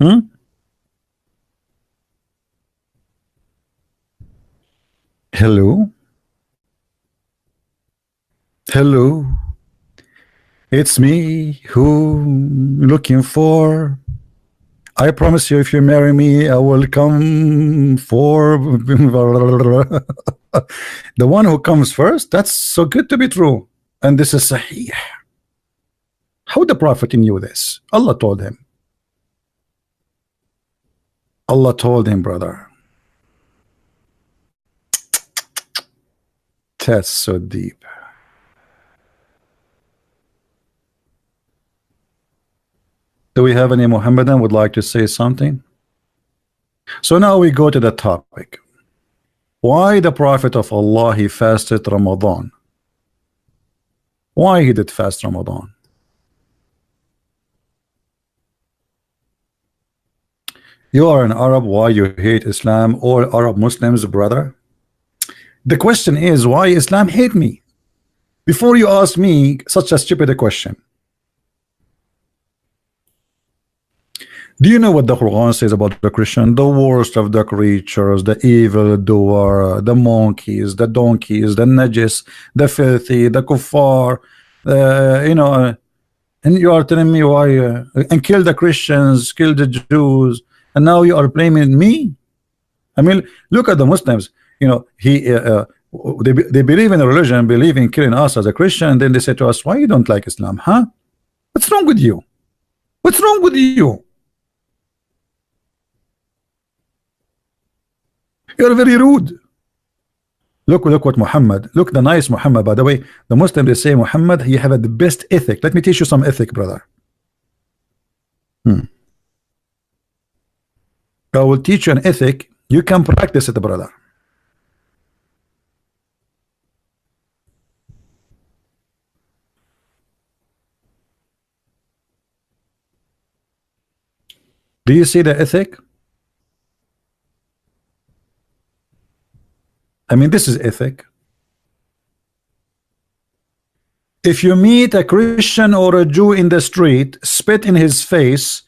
Hmm? Hello? Hello? It's me who looking for. I promise you, if you marry me, I will come for the one who comes first. That's so good to be true. And this is Sahih. How the Prophet knew this? Allah told him. Allah told him, brother. That's so deep. Do we have any Mohammedan would like to say something? So now we go to the topic. Why the Prophet of Allah, he fasted Ramadan? Why he did fast Ramadan? You are an Arab, why you hate Islam or Arab Muslims, brother? The question is, why Islam hate me? Before you ask me such a stupid question. Do you know what the Quran says about the Christian? The worst of the creatures, the evil doer, the monkeys, the donkeys, the najis, the filthy, the kuffar, and you are telling me why, and kill the Christians, kill the Jews, and now you are blaming me? I mean, look at the Muslims. You know, they believe in a religion, believe in killing us as a Christian, and then they say to us, why you don't like Islam, huh? What's wrong with you? What's wrong with you? You're very rude. Look what Muhammad, look the nice Muhammad. By the way, the Muslims, they say Muhammad, he have the best ethic. Let me teach you some ethic, brother. I will teach you an ethic. You can practice it, brother. Do you see the ethic? I mean, this is ethic. If you meet a Christian or a Jew in the street, spit in his face,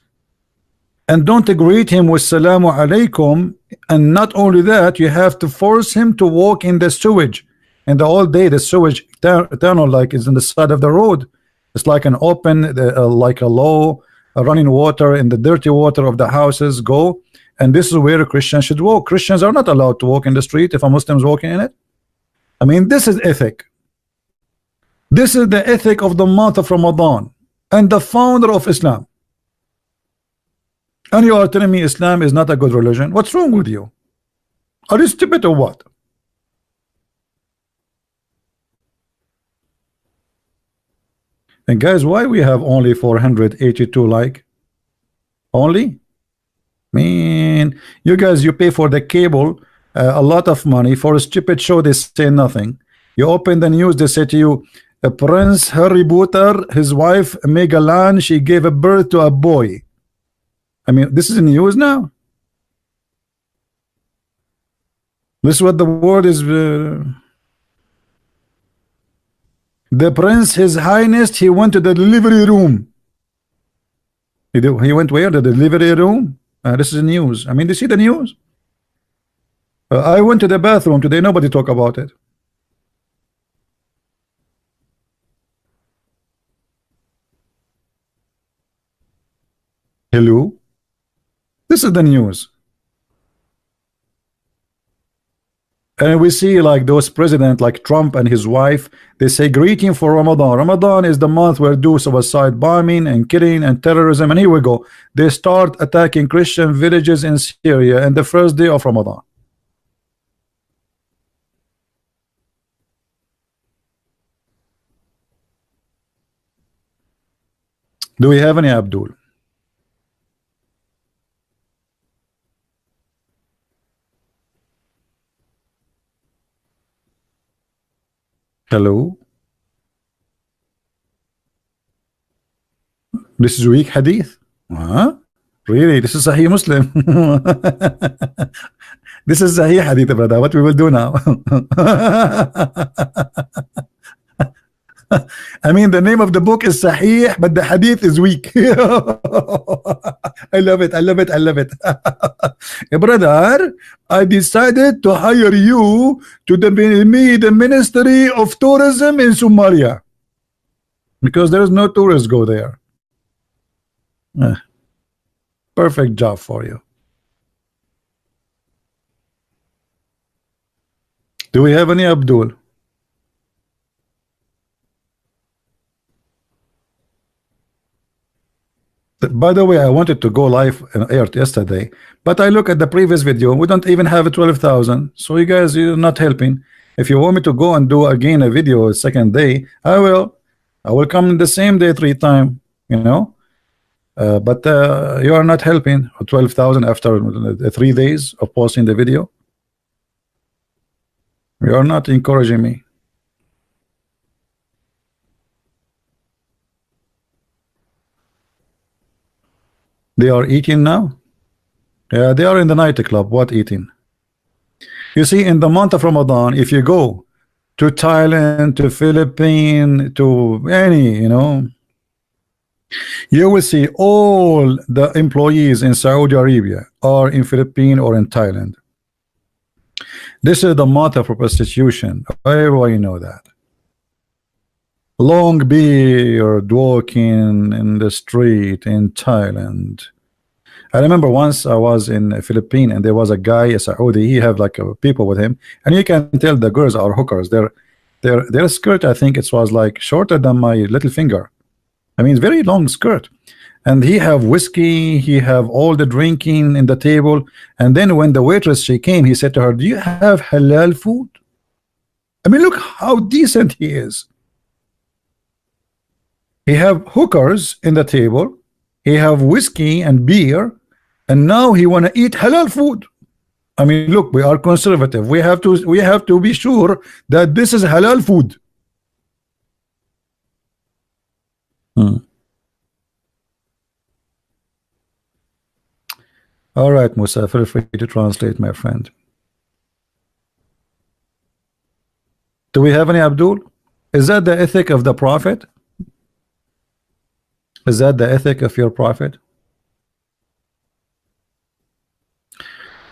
and don't greet him with Salamu Alaikum, and not only that, you have to force him to walk in the sewage. And the whole day, the sewage tunnel like is on the side of the road. It's like an open, like a low running water, and the dirty water of the houses go. And this is where Christians should walk. Christians are not allowed to walk in the street if a Muslim is walking in it. I mean, this is ethic. This is the ethic of the month of Ramadan and the founder of Islam. And you are telling me Islam is not a good religion? What's wrong with you? Are you stupid or what? And guys, why we have only 482 like? Only? Man, you guys, you pay for the cable a lot of money for a stupid show. They say nothing. You open the news, they say to you, Prince Harry Potter, his wife Megalan, she gave a birth to a boy. I mean, this is in news now. This is what the word is. The prince, his highness, he went to the delivery room. He went where? The delivery room. This is news. I mean, do you see the news? I went to the bathroom today. Nobody talk about it. Hello? This is the news. And we see like those presidents like Trump and his wife, they say greeting for Ramadan. Ramadan is the month where do suicide bombing and killing and terrorism, and here we go. They start attacking Christian villages in Syria and the first day of Ramadan. Do we have any Abdul? Hello? This is weak hadith? Huh? Really? This is Sahih Muslim. This is Sahih hadith, brother. What we will do now? I mean, the name of the book is Sahih, but the hadith is weak. I love it. I love it. I love it. Brother, I decided to hire you to me the Ministry of Tourism in Somalia because there is no tourists go there. Perfect job for you. Do we have any Abdul? By the way, I wanted to go live and air yesterday, but I look at the previous video. We don't even have 12,000. So you guys, you're not helping. If you want me to go and do again a video a second day, I will. I will come the same day 3 times. You know, but you are not helping. 12,000 after 3 days of posting the video. You are not encouraging me. They are eating now. Yeah, they are in the nightclub. What eating? You see, in the month of Ramadan, if you go to Thailand, to Philippines, to any, you know, you will see all the employees in Saudi Arabia or in Philippines or in Thailand. This is the month of prostitution. Everybody know that. Long beard walking in the street in Thailand. I remember once I was in the Philippines and there was a guy, a Saudi, he have like people with him, and you can tell the girls are hookers. Their skirt, I think it was like shorter than my little finger. I mean, very long skirt. And he have whiskey, he have all the drinking in the table. And then when the waitress, she came, he said to her, do you have halal food? I mean, look how decent he is. He have hookers in the table, he have whiskey and beer, and now he want to eat halal food. I mean, look, we are conservative. We have to be sure that this is halal food. All right, Musa, feel free to translate, my friend. Do we have any Abdul? Is that the ethic of the Prophet? Is that the ethic of your Prophet?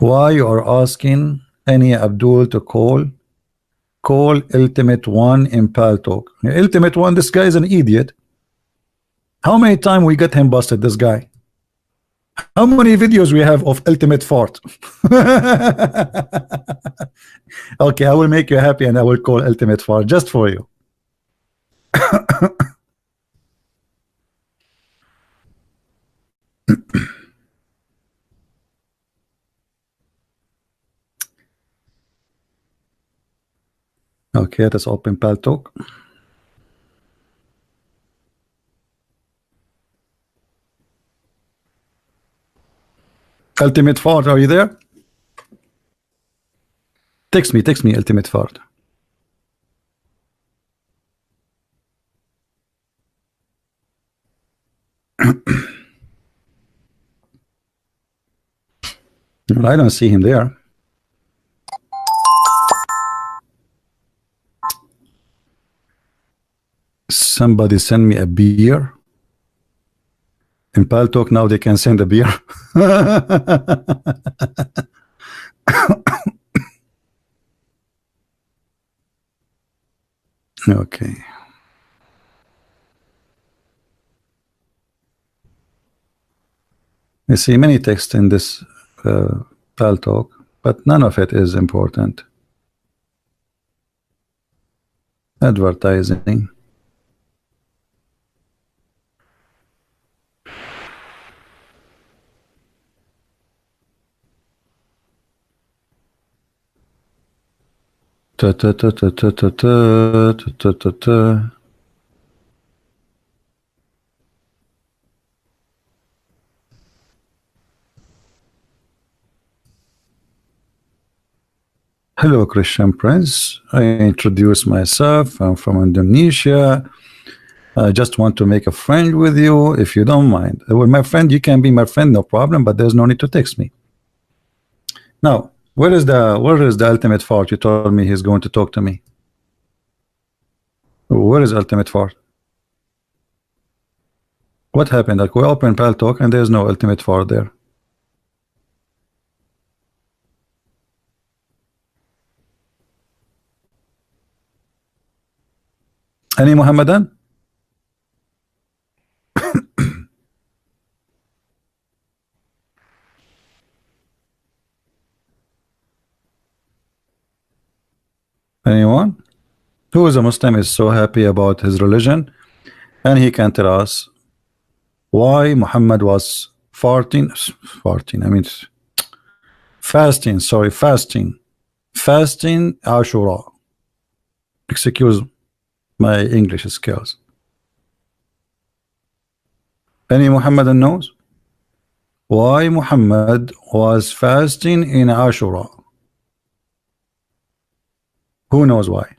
Why you are asking any Abdul to call Ultimate One in Paltalk? Ultimate One, this guy is an idiot. How many times we get him busted, this guy? How many videos we have of Ultimate Fart? Okay, I will make you happy and I will call Ultimate Fart just for you. Okay, let's open Paltalk. Ultimate Fart, are you there? Text me, Ultimate Fart. Well, I don't see him there. Somebody send me a beer. In Paltalk now they can send a beer. Okay. I see many texts in this Paltalk, but none of it is important. Advertising. Ta ta ta ta ta ta ta ta ta ta. Hello, Christian Prince. I introduce myself. I'm from Indonesia. I just want to make a friend with you, if you don't mind. Well, my friend, you can be my friend, no problem, but there's no need to text me. Now, where is the Ultimate Fart? You told me he's going to talk to me. Where is ultimate fart? What happened? Like we open Pal Talk and there's no ultimate fart there. Any Mohammedan? Anyone? Who is a Muslim is so happy about his religion and he can tell us why Muhammad was fasting, I mean fasting, sorry, fasting Ashura. Excuse my English skills. Any Muhammadan knows why Muhammad was fasting in Ashura? Who knows why?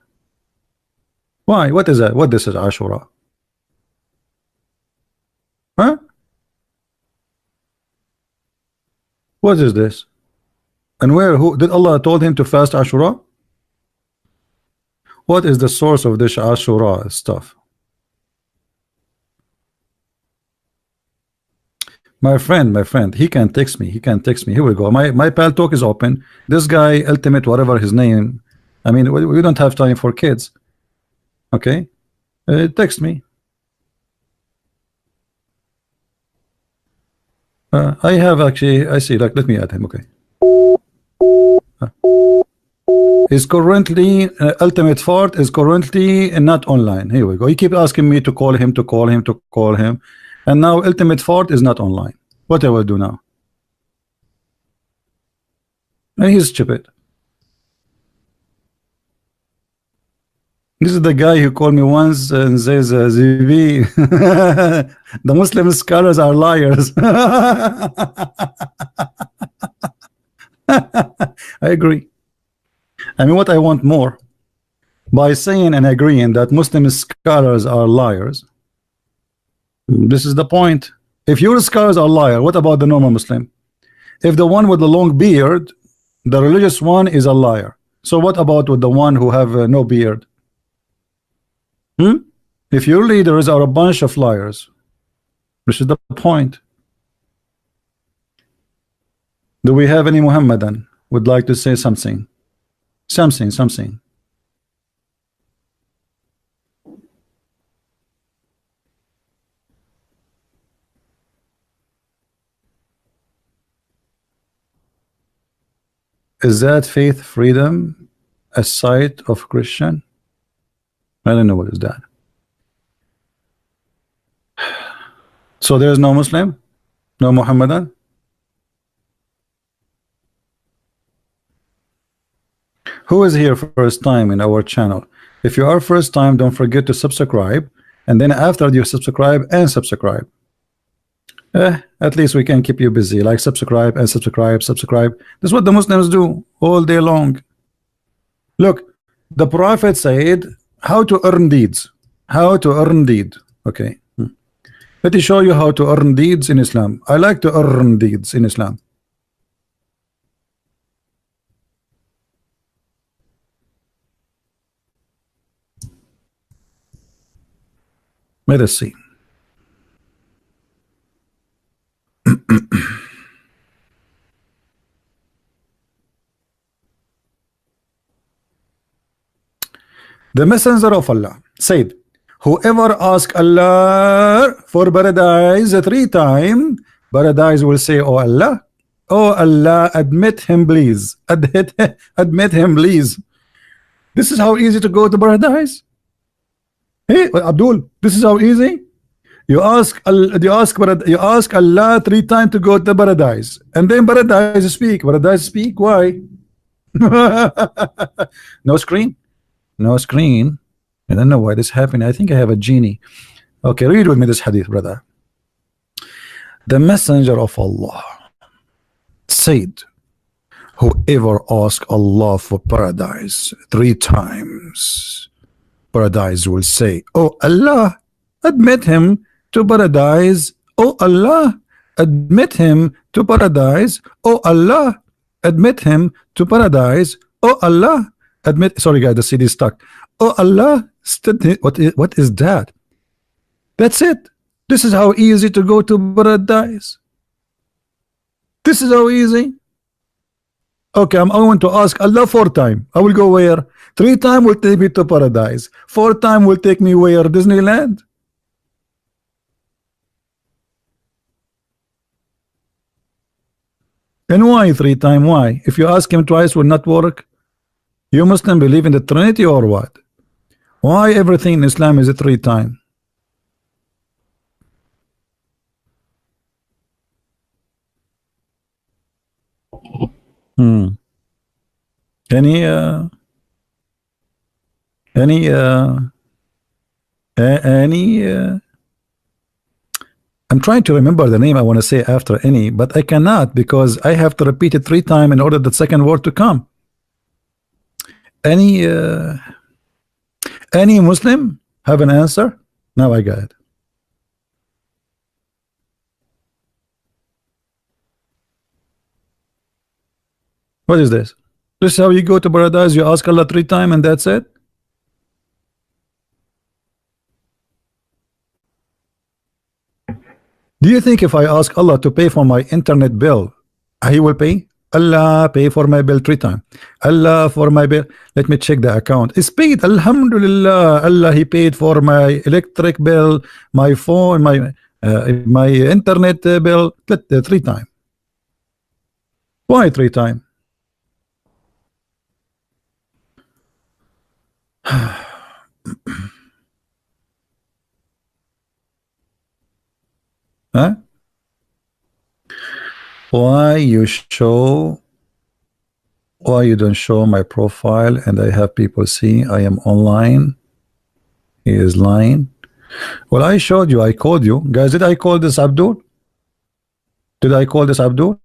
Why? What is that? What this is Ashura? Huh? What is this? And where? Who did Allah told him to fast Ashura? What is the source of this Ashura stuff? My friend, he can text me. He can text me. Here we go. My Pal Talk is open. This guy, Ultimate, whatever his name. I mean, we don't have time for kids. Okay, text me. I have actually. I see. Like, let me add him. Okay. Is currently Ultimate Fart is currently not online. Here we go. He keep asking me to call him, and now Ultimate Fart is not online. What do I do now? And he's stupid. This is the guy who called me once and says, "ZV, the Muslim scholars are liars." I agree. I mean, what I want more, by saying and agreeing that Muslim scholars are liars, this is the point. If your scholars are liar, what about the normal Muslim? If the one with the long beard, the religious one, is a liar, so what about with the one who have no beard? If your leaders are a bunch of liars, this is the point. Do we have any Muhammadan would like to say something? Something. Is that faith freedom a site of Christian? I don't know what is that. So there is no Muslim, no Muhammadan. Who is here first time in our channel? If you are first time, don't forget to subscribe, and then after you subscribe and subscribe, at least we can keep you busy. Like subscribe and subscribe. This is what the Muslims do all day long. Look, the Prophet said how to earn deeds. How to earn deed. Okay. Let me show you how to earn deeds in Islam. I like to earn deeds in Islam. Let us see. The Messenger of Allah said, whoever asks Allah for paradise 3 times, paradise will say, oh Allah, admit him please. Admit him please. This is how easy to go to paradise. Hey Abdul, this is how easy. You ask Allah 3 times to go to paradise, and then paradise speak. Why? No screen. I don't know why this happened. I think I have a genie. Okay, read with me this hadith, brother. The Messenger of Allah said, whoever asks Allah for paradise 3 times, paradise will say, oh Allah, admit him to paradise. Oh Allah, admit him to paradise. Oh Allah, admit him to paradise. Oh Allah, admit. Sorry guys, the CD is stuck. Oh Allah, What is that? That's it. This is how easy to go to paradise. This is how easy. Okay, I'm going to ask Allah 4 times. I will go where? 3 times will take me to paradise. 4 times will take me where? Disneyland. And why 3 times? Why? If you ask him twice, will not work. You Muslim believe in the Trinity or what? Why everything in Islam is 3 times? Hmm. Any any I'm trying to remember the name I want to say after any, but I cannot because I have to repeat it 3 times in order the second word to come. Any Muslim have an answer? Now I got it. What is this? This is how you go to paradise. You ask Allah 3 times and that's it. Do you think if I ask Allah to pay for my internet bill, He will pay? Allah pay for my bill 3 times. Allah for my bill. Let me check the account. It's paid. Alhamdulillah. Allah He paid for my electric bill, my phone, my internet bill 3 times. Why 3 times? Huh? Why you don't show my profile and I have people see I am online? He is lying. Well, I showed you, I called you. Guys, did I call this Abdul? Did I call this Abdul?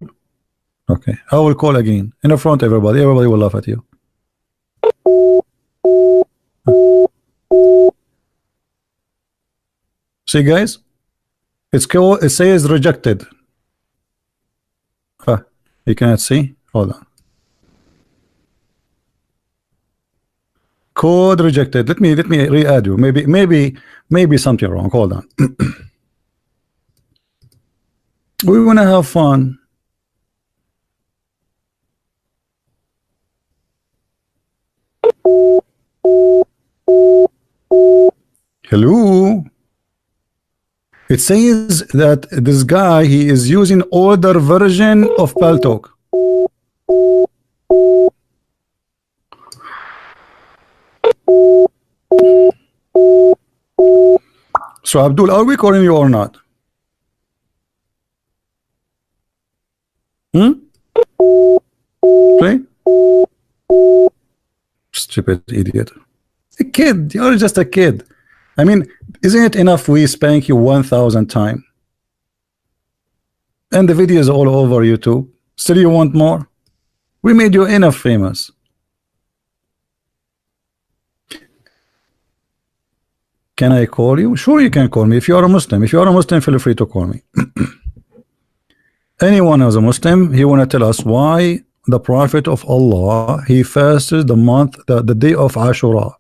Okay, I will call again. In the front, everybody will laugh at you. See, guys? It's called, it says rejected. You cannot see. Hold on. Code rejected. Let me re-add you. Maybe something wrong. Hold on. We wanna have fun. Hello. It says that this guy, he is using older version of Paltalk. So Abdul, are we calling you or not? Play? Stupid idiot. A kid, you're just a kid. I mean, isn't it enough we spank you 1,000 times? And the video is all over YouTube. Still you want more? We made you enough famous. Can I call you? Sure, you can call me if you are a Muslim. If you are a Muslim, feel free to call me. Anyone who's a Muslim, he want to tell us why the Prophet of Allah, he fasted the month, the day of Ashura,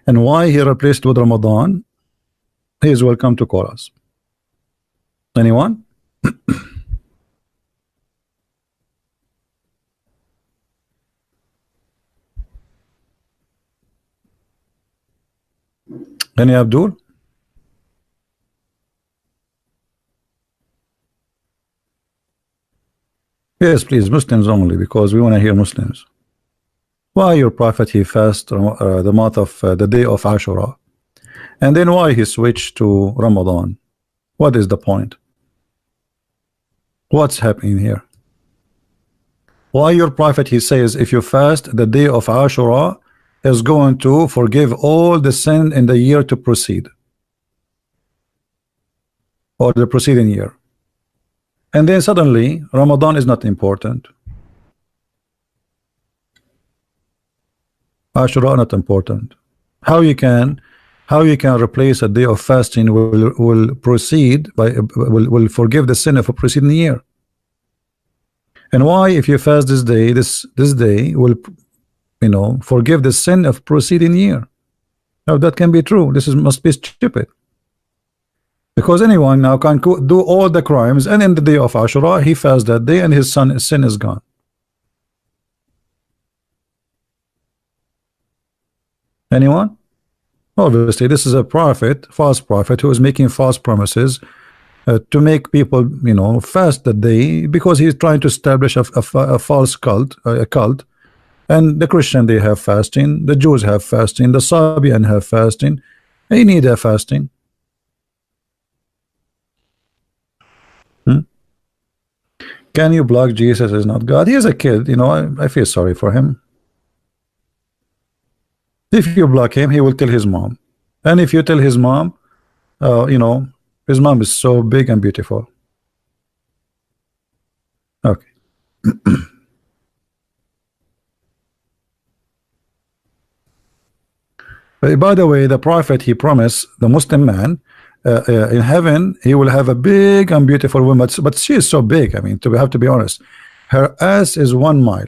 and why he replaced with Ramadan. He is welcome to call us. Anyone? Any Abdul? Yes, please, Muslims only, because we want to hear Muslims. Why your prophet he fast the month of the day of Ashura, and then why he switched to Ramadan? What is the point? What's happening here? Why your prophet he says if you fast the day of Ashura is going to forgive all the sin in the year to proceed, or the preceding year, and then suddenly Ramadan is not important, Ashura not important. How you can replace a day of fasting will proceed by will forgive the sin of a preceding year? And why if you fast this day will forgive the sin of preceding year? Now that can be true. This is must be stupid. Because anyone now can do all the crimes, and in the day of Ashura, he fasts that day, and his sin is gone. Anyone? Obviously, this is a prophet, false prophet, who is making false promises to make people, you know, fast that day, because he's trying to establish a false cult, a cult. And the Christian, they have fasting, the Jews have fasting, the Sabian have fasting. They need a fasting. Can you block Jesus is not God? He is a kid, you know. I feel sorry for him. If you block him, he will tell his mom, and if you tell his mom, you know, his mom is so big and beautiful. Okay. By the way, the prophet, he promised the Muslim man in heaven he will have a big and beautiful woman, but she is so big. I mean, have to be honest, her ass is 1 mile.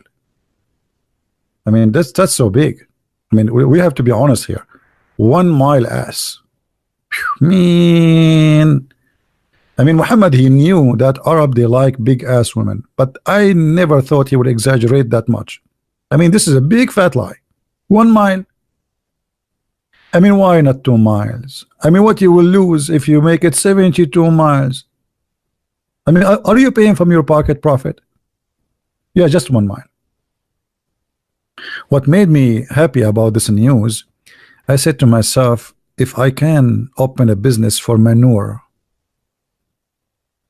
I mean, that's so big. I mean, we have to be honest here. 1 mile ass. Man. I mean, Muhammad, he knew that Arab, they like big ass women, but I never thought he would exaggerate that much. I mean, this is a big fat lie. 1 mile. I mean, why not 2 miles? I mean, what you will lose if you make it 72 miles? I mean, are you paying from your pocket, Prophet? Yeah, just 1 mile. What made me happy about this news, I said to myself, if I can open a business for manure,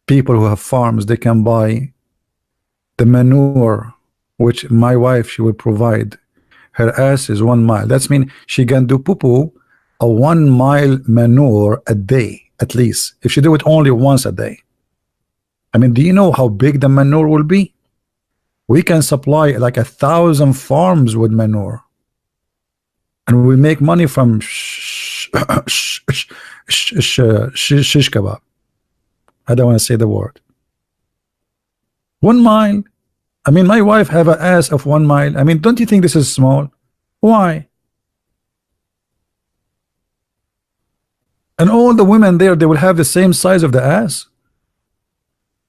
people who have farms, they can buy the manure which my wife, she will provide. Her ass is 1 mile. That's mean she can do poo-poo a 1 mile manure a day, at least, if she do it only once a day. I mean, do you know how big the manure will be? We can supply like 1,000 farms with manure, and we make money from shish kebab. I don't want to say the word. 1 mile. I mean, my wife have an ass of 1 mile. I mean, don't you think this is small? Why? And all the women there, they will have the same size of the ass.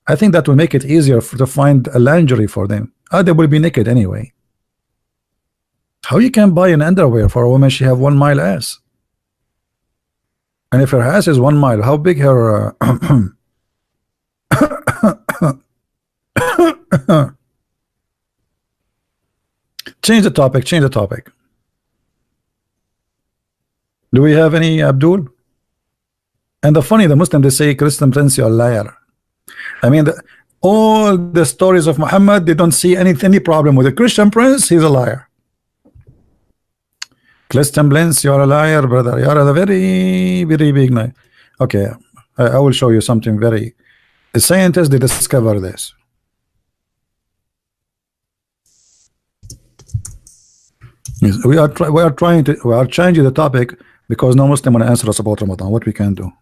I think that will make it easier to find a lingerie for them. They will be naked anyway. How you can buy an underwear for a woman? She have 1 mile ass. And if her ass is 1 mile, how big her change the topic, change the topic. Do we have any, Abdul? And the funny, the Muslim, they say, Christian Prince, you're a liar. I mean, all the stories of Muhammad, they don't see any problem with the Christian Prince. He's a liar. Christian Prince, you're a liar, brother. You're a very, very big night. Okay, I will show you something very. The scientists, they discover this. Yes, we are changing the topic because no Muslim want to answer us about Ramadan. What we can do?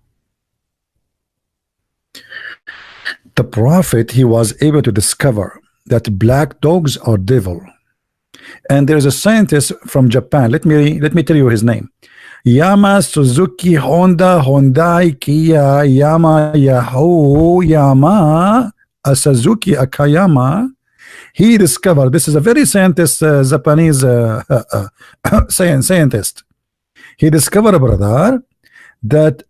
The Prophet, he was able to discover that black dogs are devil. And there's a scientist from Japan. Let me tell you his name. Yama, Suzuki, Honda, Hyundai, Kia, Yama, Yahoo, Yama, a Suzuki, Akayama. He discovered, this is a very scientist, Japanese scientist. He discovered, brother, that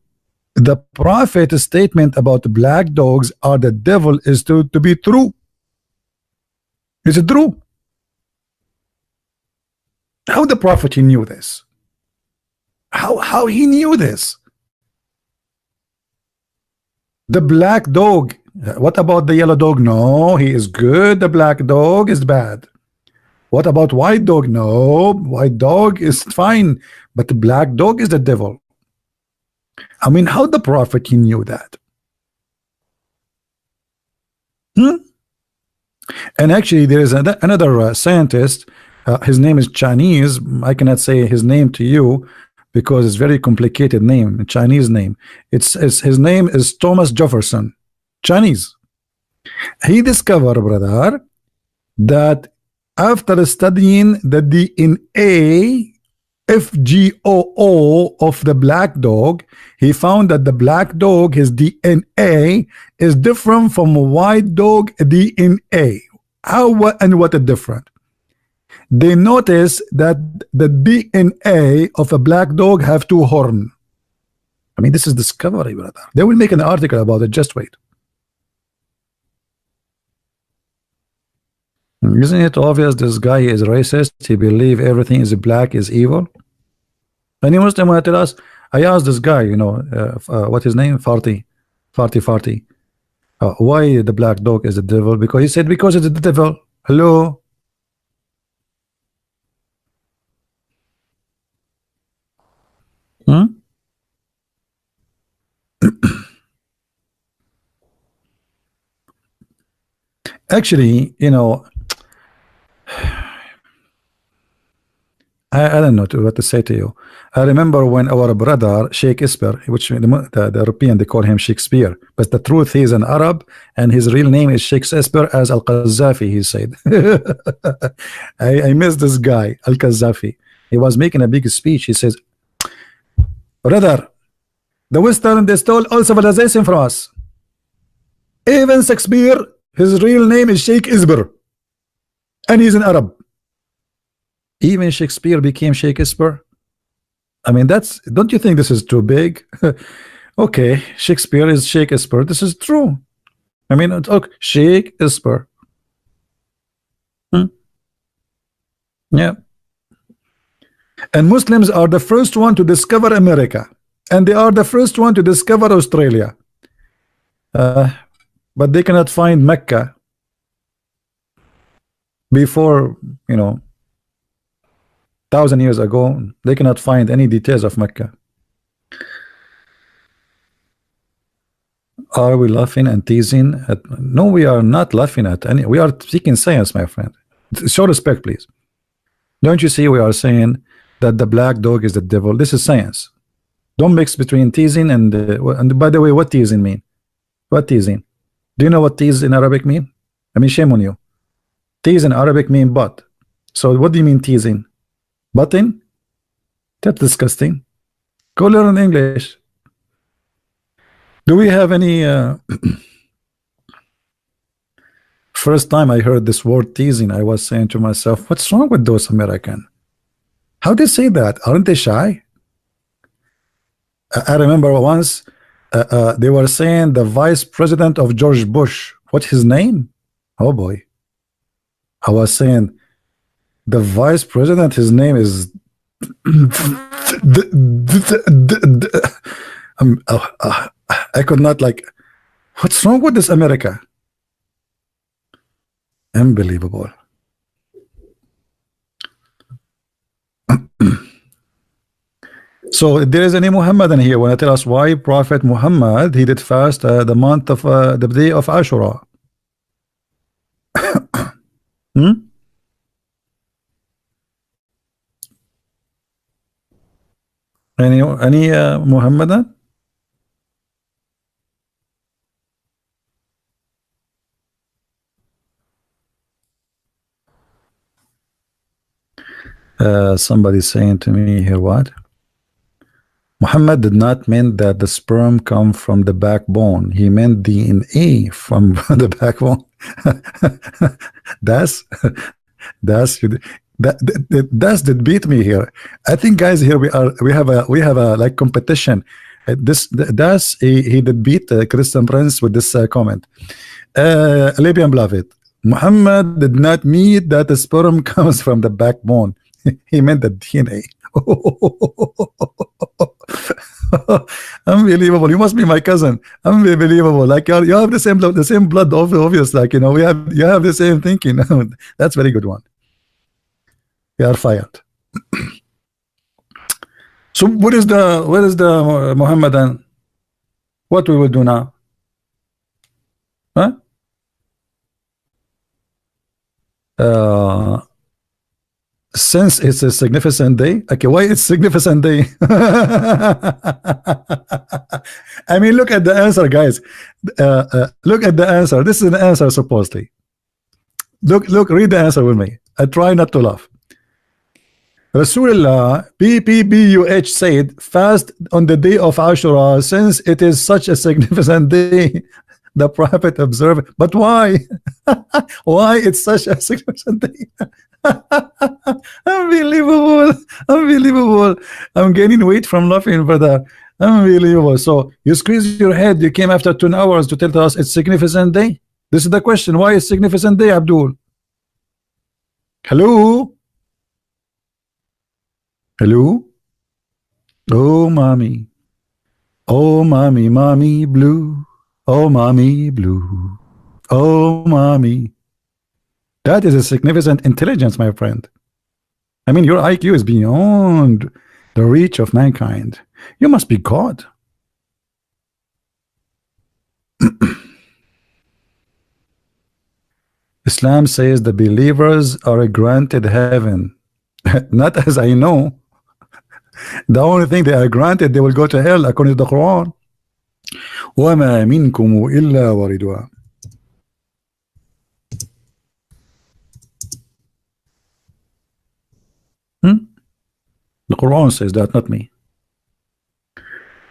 the Prophet's statement about black dogs are the devil is to be true. Is it true? How the Prophet he knew this? How he knew this? The black dog. What about the yellow dog? No, he is good. The black dog is bad. What about white dog? No, white dog is fine, but the black dog is the devil. I mean, how the Prophet he knew that? And actually, there is another scientist. His name is Chinese. I cannot say his name to you because it's very complicated name, a Chinese name. His name is Thomas Jefferson, Chinese. He discovered, brother, that after studying the DNA FGOO of the black dog, he found that the black dog, his DNA is different from a white dog DNA. How and what a different? They notice that the DNA of a black dog have two horns. I mean, this is discovery, brother. They will make an article about it. Just wait. Isn't it obvious this guy is racist? He believes everything is black is evil. Any Muslim will tell us. I asked this guy, you know, what his name? Farty. Why the black dog is the devil? Because he said because it's the devil. Hello. Actually, you know, I don't know what to say to you. I remember when our brother Sheikh Esper, which the European they call him Shakespeare, but the truth he is an Arab and his real name is Sheikh Esper as Al-Qaddafi, he said. I miss this guy, Al-Qaddafi. He was making a big speech. He says, brother, the Western they stole all civilization from us. Even Shakespeare, his real name is Sheikh Esper, and he's an Arab. Even Shakespeare became Shakespeare. I mean, that's, don't you think this is too big? Okay, Shakespeare is Shakespeare. This is true. I mean, okay, Shakespeare. Yeah. And Muslims are the first one to discover America, and they are the first one to discover Australia. But they cannot find Mecca before, you know, 1,000 years ago. They cannot find any details of Mecca. Are we laughing and teasing at? No, we are not laughing at any. We are seeking science, my friend. Show respect, please. Don't you see we are saying that the black dog is the devil? This is science. Don't mix between teasing and by the way, what teasing mean? What teasing? Do you know what tease in Arabic mean? I mean, shame on you. Tease in Arabic mean butt. So what do you mean teasing? Butting? That's disgusting. Go learn English. Do we have any first time I heard this word teasing, I was saying to myself, what's wrong with those Americans? How they say that? Aren't they shy? I remember once they were saying the vice president of George Bush. What's his name? Oh boy. I was saying the vice president, his name is I could not, like, what's wrong with this America? Unbelievable. So there is any Mohammedan here when I tell us why Prophet Muhammad he did fast the month of the day of Ashura. Any Mohammedan? Somebody saying to me here, what? Muhammad did not mean that the sperm come from the backbone. He meant DNA from the backbone. that's that beat me here. I think, guys, here we have a like competition. He did beat Christian Prince with this comment. Libyan beloved, Muhammad did not mean that the sperm comes from the backbone. He meant the DNA. Unbelievable. You must be my cousin. Unbelievable. Like you have the same blood, obvious. Like, you know, you have the same thinking. That's very good one. You are fired. So what is the Mohammedan? What we will do now? Huh? Since it's a significant day. Okay, why it's significant day? I mean, look at the answer, guys. Look at the answer. This is an answer, supposedly. Look, read the answer with me. I try not to laugh. Rasulullah PPBUH said, fast on the day of Ashura since it is such a significant day. The Prophet observed, but why? Why it's such a significant day? Unbelievable, unbelievable. I'm gaining weight from laughing, brother. Unbelievable. So you squeeze your head, you came after 2 hours to tell us it's significant day. This is the question. Why is significant day, Abdul? Hello? Hello? Oh, mommy. Oh, mommy, mommy blue. Oh, mommy blue. Oh, mommy. That is a significant intelligence, my friend. I mean, your IQ is beyond the reach of mankind. You must be God. Islam says the believers are granted heaven. Not as I know. The only thing they are granted, they will go to hell according to the Quran. وَمَا مِنْكُمْ إِلَّا وَارِدُهَا. The Quran says that, not me.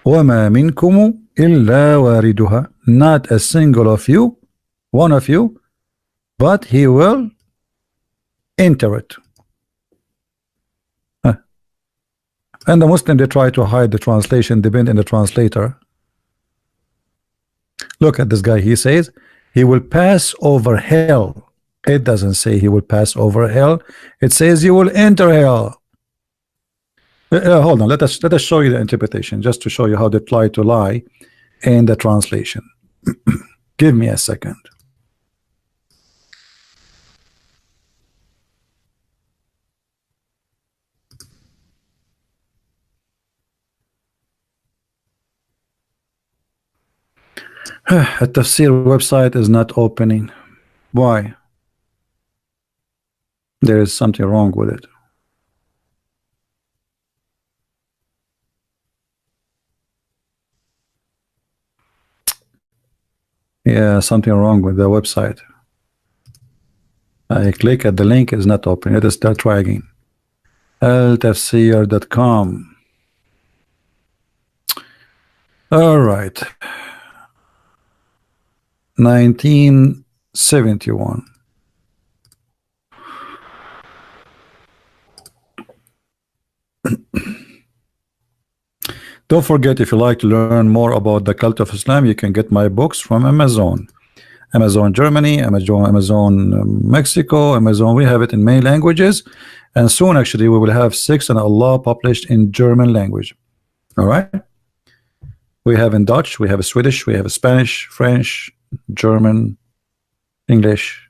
وَمَا مِنْكُمْ إِلَّا وَارِدُهَا. Not a single of you, one of you, but he will enter it. And the Muslim, they try to hide the translation, depend on the translator. Look at this guy. He says he will pass over hell. It doesn't say he will pass over hell. It says he will enter hell. Hold on. Let us show you the interpretation, just to show you how they try to lie in the translation. Give me a second. A tafsir website is not opening. Why? There is something wrong with it. Yeah, something wrong with the website. I click at the link, is not open. Let us start try again. altafsir.com. All right. 1971. Don't forget, if you like to learn more about the cult of Islam, you can get my books from Amazon. Amazon Germany, Amazon Mexico, Amazon. We have it in many languages, and soon actually we will have 6 and Allah published in German language. All right. We have in Dutch, we have a Swedish, we have a Spanish, French, German, English.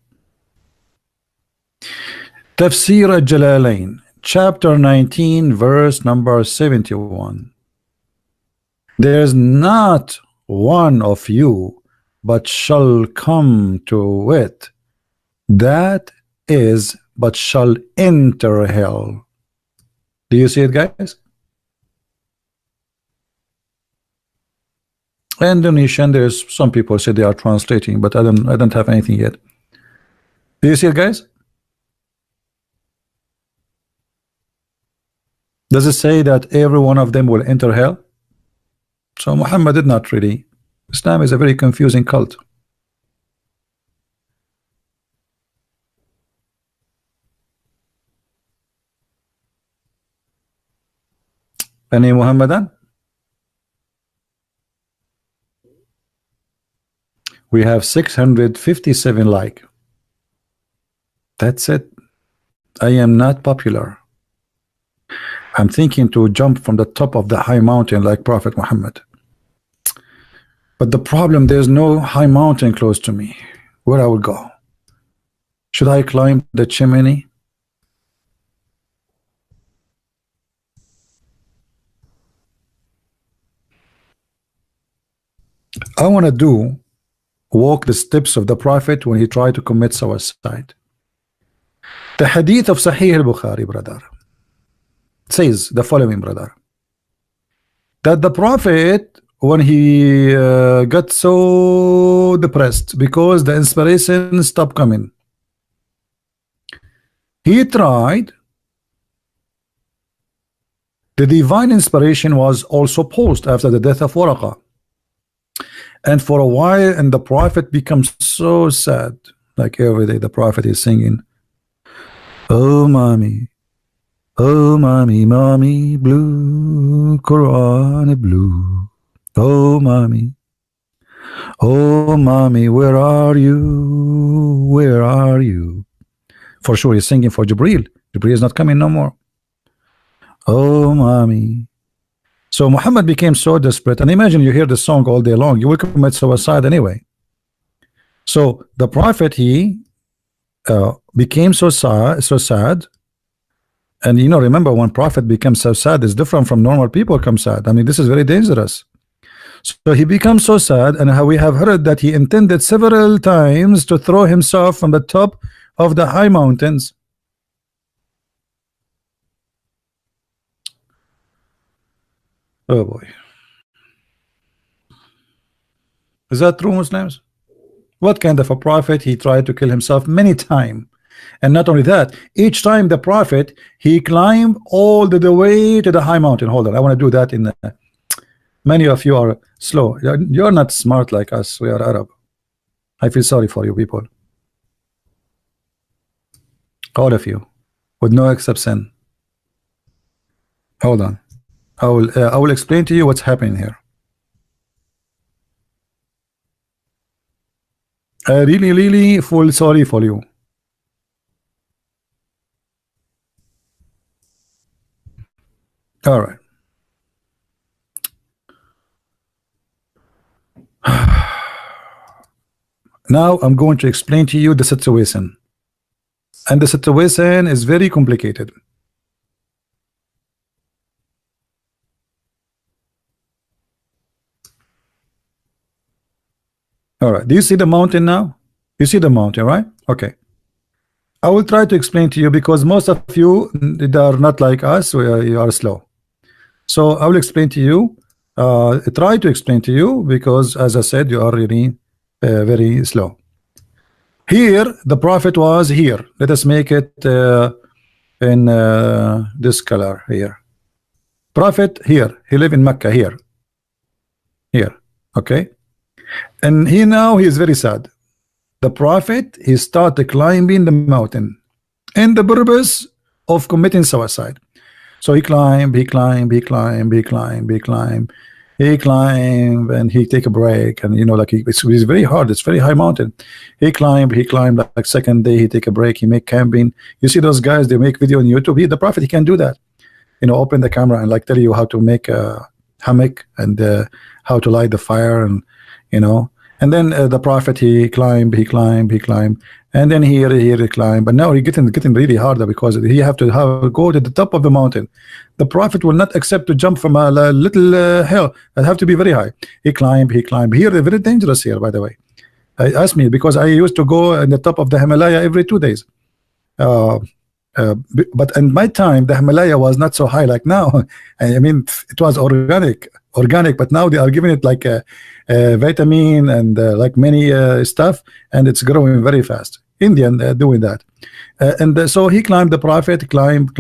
Tafsir al-Jalalain, chapter 19, verse number 71. There's not one of you but shall come to it, that is but shall enter hell. Do you see it, guys? Indonesian, there's some people say they are translating, but I don't have anything yet. Do you see it, guys? Does it say that every one of them will enter hell? So Muhammad did not really. Islam is a very confusing cult. Any Mohammedan? We have 657 like. That's it. I am not popular. I'm thinking to jump from the top of the high mountain like Prophet Muhammad. But the problem, there's no high mountain close to me. Where I will go? Should I climb the chimney? I want to walk the steps of the Prophet when he tried to commit suicide. The hadith of Sahih al-Bukhari, brother, says the following, brother, that the Prophet, when he got so depressed because the inspiration stopped coming, he tried The divine inspiration was also paused after the death of Waraqah. And for a while, and the prophet becomes so sad. Like every day, the prophet is singing, "Oh, mommy, oh, mommy, mommy, blue, Quran blue. Oh, mommy, oh, mommy, where are you? Where are you?" For sure, he's singing for Jibreel. Jibreel is not coming no more. Oh, mommy. So Muhammad became so desperate, and imagine you hear the song all day long, you will commit suicide anyway. So the prophet, he became so sad, and you know, remember, when prophet becomes so sad, it's different from normal people come sad. I mean, this is very dangerous. So he becomes so sad, and how we have heard that he intended several times to throw himself from the top of the high mountains. Oh boy. Is that true, Muslims? What kind of a prophet? He tried to kill himself many times. And not only that, each time the prophet, he climbed all the way to the high mountain. Hold on, I want to do that in many of you are slow. You're not smart like us. We are Arab. I feel sorry for you people. All of you, with no exception. Hold on. I will explain to you what's happening here. I really feel sorry for you. All right. Now I'm going to explain to you the situation. And the situation is very complicated. All right. Do you see the mountain now? You see the mountain, right? Okay. I will try to explain to you because most of you they are not like us. You are slow. So I will explain to you. Try to explain to you because, as I said, you are really very slow. Here, the prophet was here. Let us make it in this color here. Prophet here. He lived in Mecca here. Here. Okay. And he now he is very sad. The prophet, he started climbing the mountain in the purpose of committing suicide. So he climbed, he climbed, he climbed, he climbed, he climbed, he climbed, and he take a break, and you know, like it's very hard. It's very high mountain. He climbed, like second day he take a break. He make camping. You see those guys? They make video on YouTube. The prophet, he can do that. You know, open the camera and like tell you how to make a hammock and how to light the fire, and you know. And then the prophet, he climbed, he climbed, he climbed, and then here he climbed. But now he getting really harder because he have to go to the top of the mountain. The prophet will not accept to jump from a little hill. It have to be very high. He climbed, he climbed. Here they're very dangerous here, by the way. Ask me because I used to go in the top of the Himalaya every 2 days. But in my time, the Himalaya was not so high like now. I mean, it was organic, but now they are giving it like a vitamin and like many stuff, and it's growing very fast. Indian doing that, and so he climbed. The prophet climbed,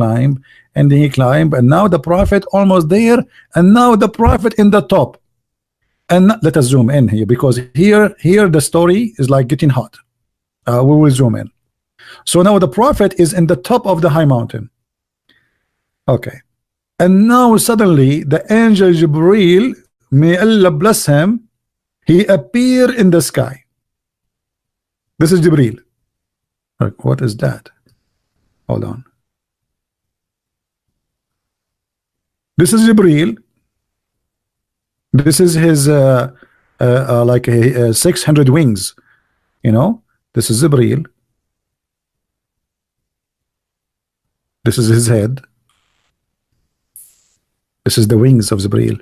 and then he climbed, and now the prophet almost there, and now the prophet in the top. And let us zoom in here because here the story is like getting hot. We will zoom in. So now the prophet is in the top of the high mountain. Okay. And now suddenly the angel Jibreel, may Allah bless him, he appeared in the sky. This is Jibreel. Like, what is that? Hold on. This is Jibreel. This is his like 600 wings. You know, this is Jibreel. This is his head. This is the wings of Jibreel.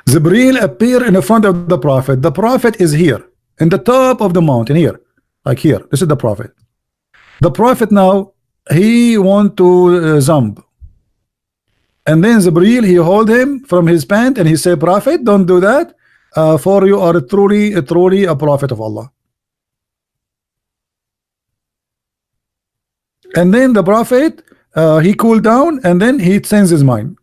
Jibreel appear in the front of the prophet. The prophet is here in the top of the mountain here, like here. This is the prophet. The prophet now he want to jump, and then Jibreel he hold him from his pant and he say, "Prophet, don't do that. For you are truly a prophet of Allah." And then the prophet he cooled down and then he changed his mind.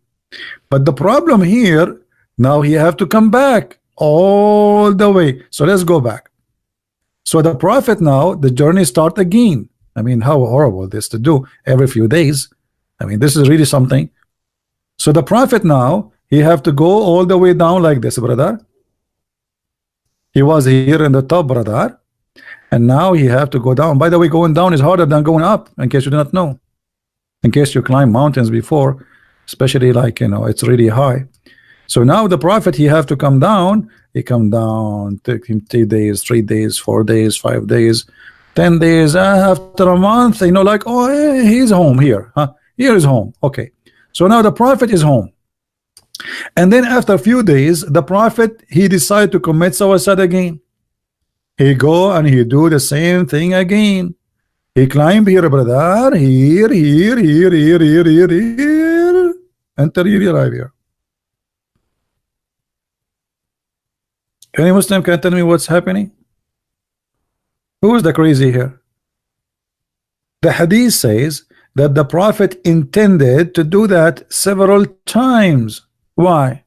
But the problem here, now he have to come back all the way. So let's go back. So the prophet, now the journey start again. I mean, how horrible this to do every few days. I mean, this is really something. So the prophet, now he have to go all the way down like this, brother. He was here in the top, brother, and now he have to go down. By the way, going down is harder than going up, in case you do not know. In case you climb mountains before, especially like, you know, it's really high. So now the prophet, he have to come down. He come down, take him 2 days, 3 days, 4 days, 5 days, 10 days. After a month, you know, like, oh, he's home here, huh? Here is home. Okay, so now the prophet is home. And then after a few days, the prophet, he decided to commit suicide again. He go and he do the same thing again. He climb here, brother, here, until he arrive here. Any Muslim can tell me what's happening? Who is the crazy here? The hadith says that the prophet intended to do that several times. Why?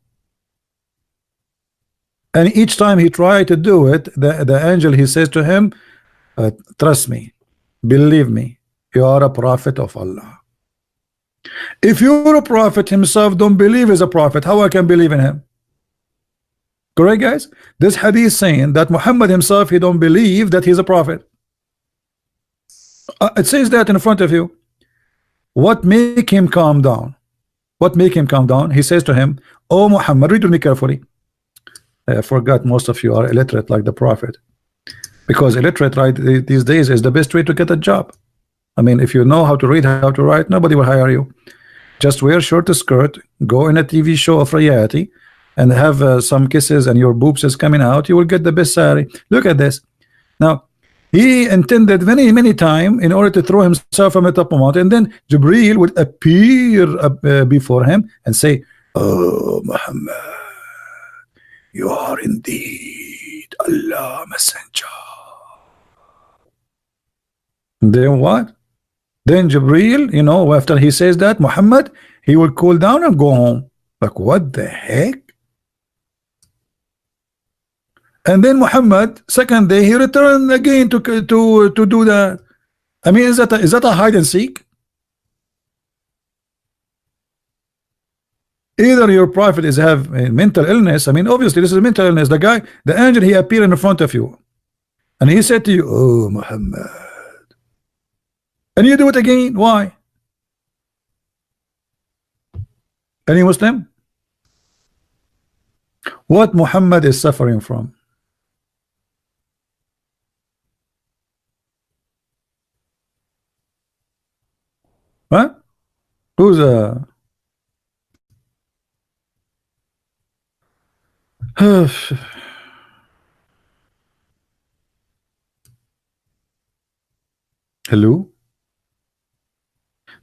And each time he tried to do it, the angel, he says to him, trust me, believe me, you are a prophet of Allah. If you're a prophet himself don't believe he's a prophet, how I can believe in him? Correct, guys? This hadith saying that Muhammad himself, he don't believe that he's a prophet. It says that in front of you. What make him calm down? What make him calm down? He says to him, oh Muhammad, read to me carefully. I forgot most of you are illiterate like the prophet, because illiterate right these days is the best way to get a job. I mean, if you know how to read, how to write, nobody will hire you. Just wear short skirt, go in a TV show of reality, and have some kisses and your boobs is coming out, you will get the best salary. Look at this. Now, he intended many time in order to throw himself from the top of the mountain, and then Jibreel would appear before him and say, oh Muhammad, you are indeed Allah messenger. Then what? Then Jibreel, you know, after he says that, Muhammad, he will cool down and go home. Like, what the heck? And then Muhammad, second day, he returned again to do that. I mean, is that a hide and seek? Either your prophet is have a mental illness. I mean, obviously this is a mental illness. The guy, the angel, he appeared in front of you, and he said to you, oh Muhammad, and you do it again. Why? Any Muslim? What Muhammad is suffering from? Huh? Who's hello?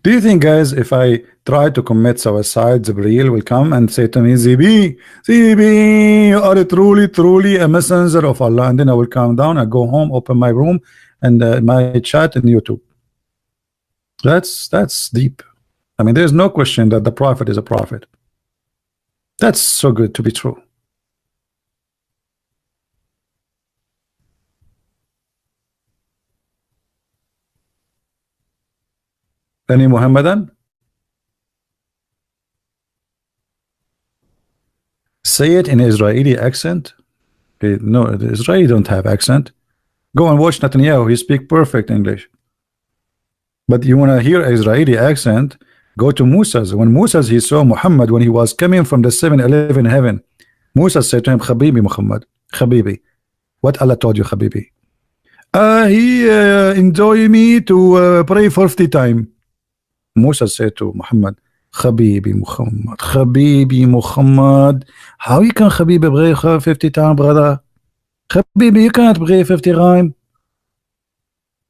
Do you think, guys, if I try to commit suicide, Jibreel will come and say to me, Zibi, you are truly a messenger of Allah, and then I will calm down, I go home, open my room and my chat in YouTube. That's deep. I mean, there's no question that the prophet is a prophet. That's so good to be true. Any Mohammedan? Say it in Israeli accent. No, the Israeli don't have accent. Go and watch Netanyahu. He speak perfect English. But you want to hear Israeli accent, go to Musa's. When Musa's, he saw Muhammad when he was coming from the 7-Eleven heaven. Musa said to him, Habibi Muhammad, Habibi. What Allah told you, Habibi? He enjoy me to pray 50 times. Musa said to Muhammad, Habibi Muhammad, how you can Habibi pray 50 times, brother? Habibi, you can't pray 50 times.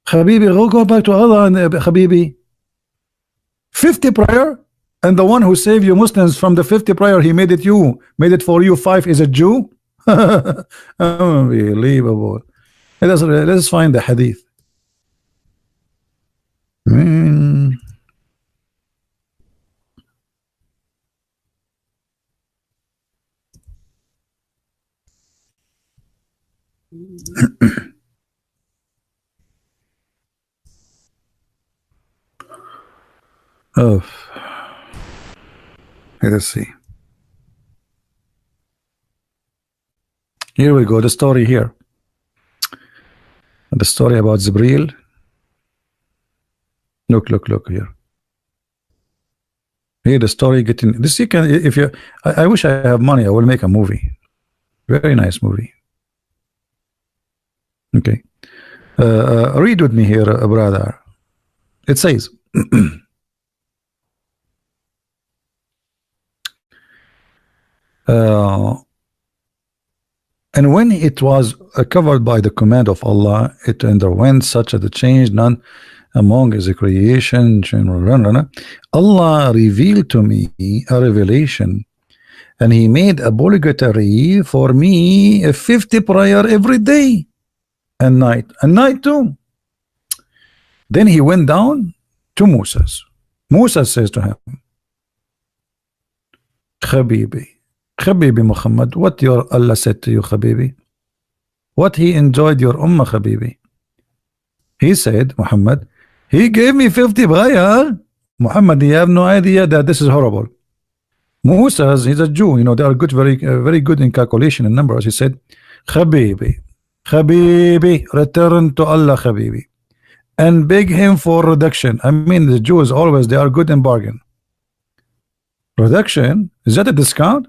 Habibi, go back to Allah and Habibi. 50 prayer, and the one who saved you Muslims from the 50 prayer, he made it for you 5 is a Jew. Unbelievable. Let's find the hadith. Oh, let us see. Here we go. The story here. The story about Zibril. Look here. Here the story getting this. You can, if you. I wish I have money. I will make a movie. Very nice movie. Okay. Read with me here, brother. It says. And when it was covered by the command of Allah, it underwent such a change, none among his creation. Allah revealed to me a revelation, and He made obligatory for me a 50 prayer every day and night too. Then He went down to Moses. Moses says to him, Habibi Muhammad, what your Allah said to you, Habibi? What He enjoyed your Ummah, Habibi? He said, Muhammad, He gave me 50 prayer. Muhammad, you have no idea that this is horrible. Moses, he's a Jew, you know, they are good, very good in calculation and numbers. He said, Habibi, return to Allah, Habibi, and beg Him for reduction. I mean, the Jews always, they are good in bargain. Reduction? Is that a discount?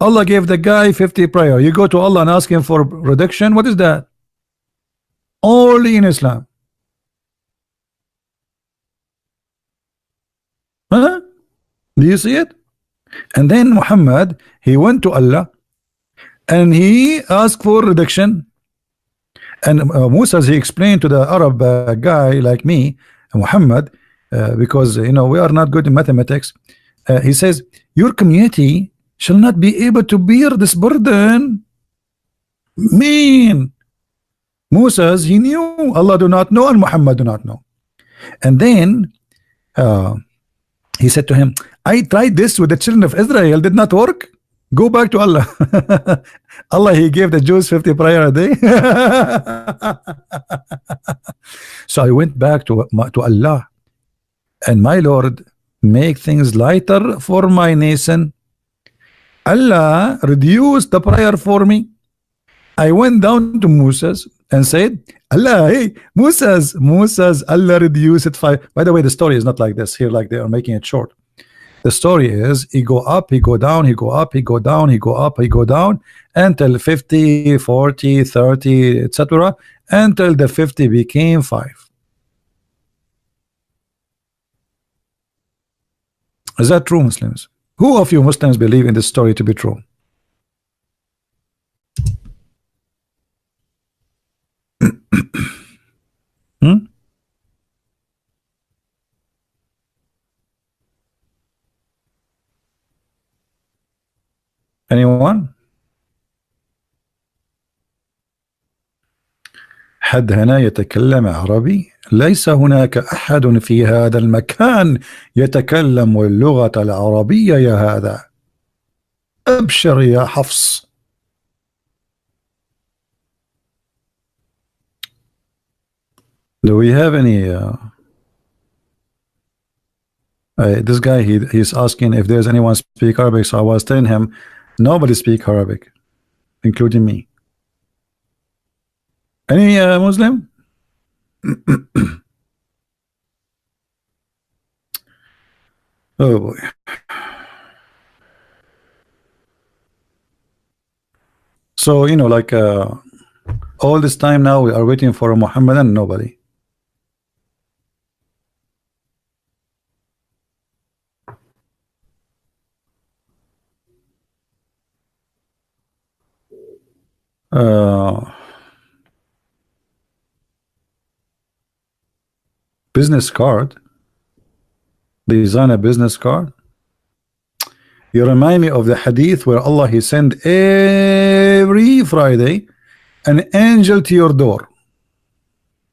Allah gave the guy 50 prayer. You go to Allah and ask Him for reduction. What is that? Only in Islam. Huh? Do you see it? And then Muhammad, he went to Allah and he asked for reduction. And Moses, he explained to the Arab guy like me, Muhammad, because you know we are not good in mathematics. He says, your community shall not be able to bear this burden. Mean Moses, he knew Allah do not know and Muhammad do not know. And then he said to him, I tried this with the children of Israel, did not work. Go back to Allah. Allah, He gave the Jews 50 prayer a day. So I went back to Allah, and my Lord, make things lighter for my nation. Allah reduced the prayer for me. I went down to Moses and said, Allah, hey, Moses, Allah reduced it 5. By the way, the story is not like this here, like they are making it short. The story is he go up, he go down, he go up, he go down, he go up, he go down until 50, 40, 30, etc. until the 50 became 5. Is that true, Muslims? Who of you Muslims believe in this story to be true? Hmm? Anyone? حد هنا يتكلم عربي؟ ليس هناك أحد في هذا المكان يتكلم اللغة العربية يا هذا. أبشر يا حفص. Do we have any this guy, he's asking if there's anyone speak Arabic, so I was telling him nobody speak Arabic, including me. Any Muslim? Oh boy. So you know, like all this time now we are waiting for a Mohammedan. Nobody. Business card. Design a business card. You remind me of the hadith where Allah, He sent every Friday an angel to your door.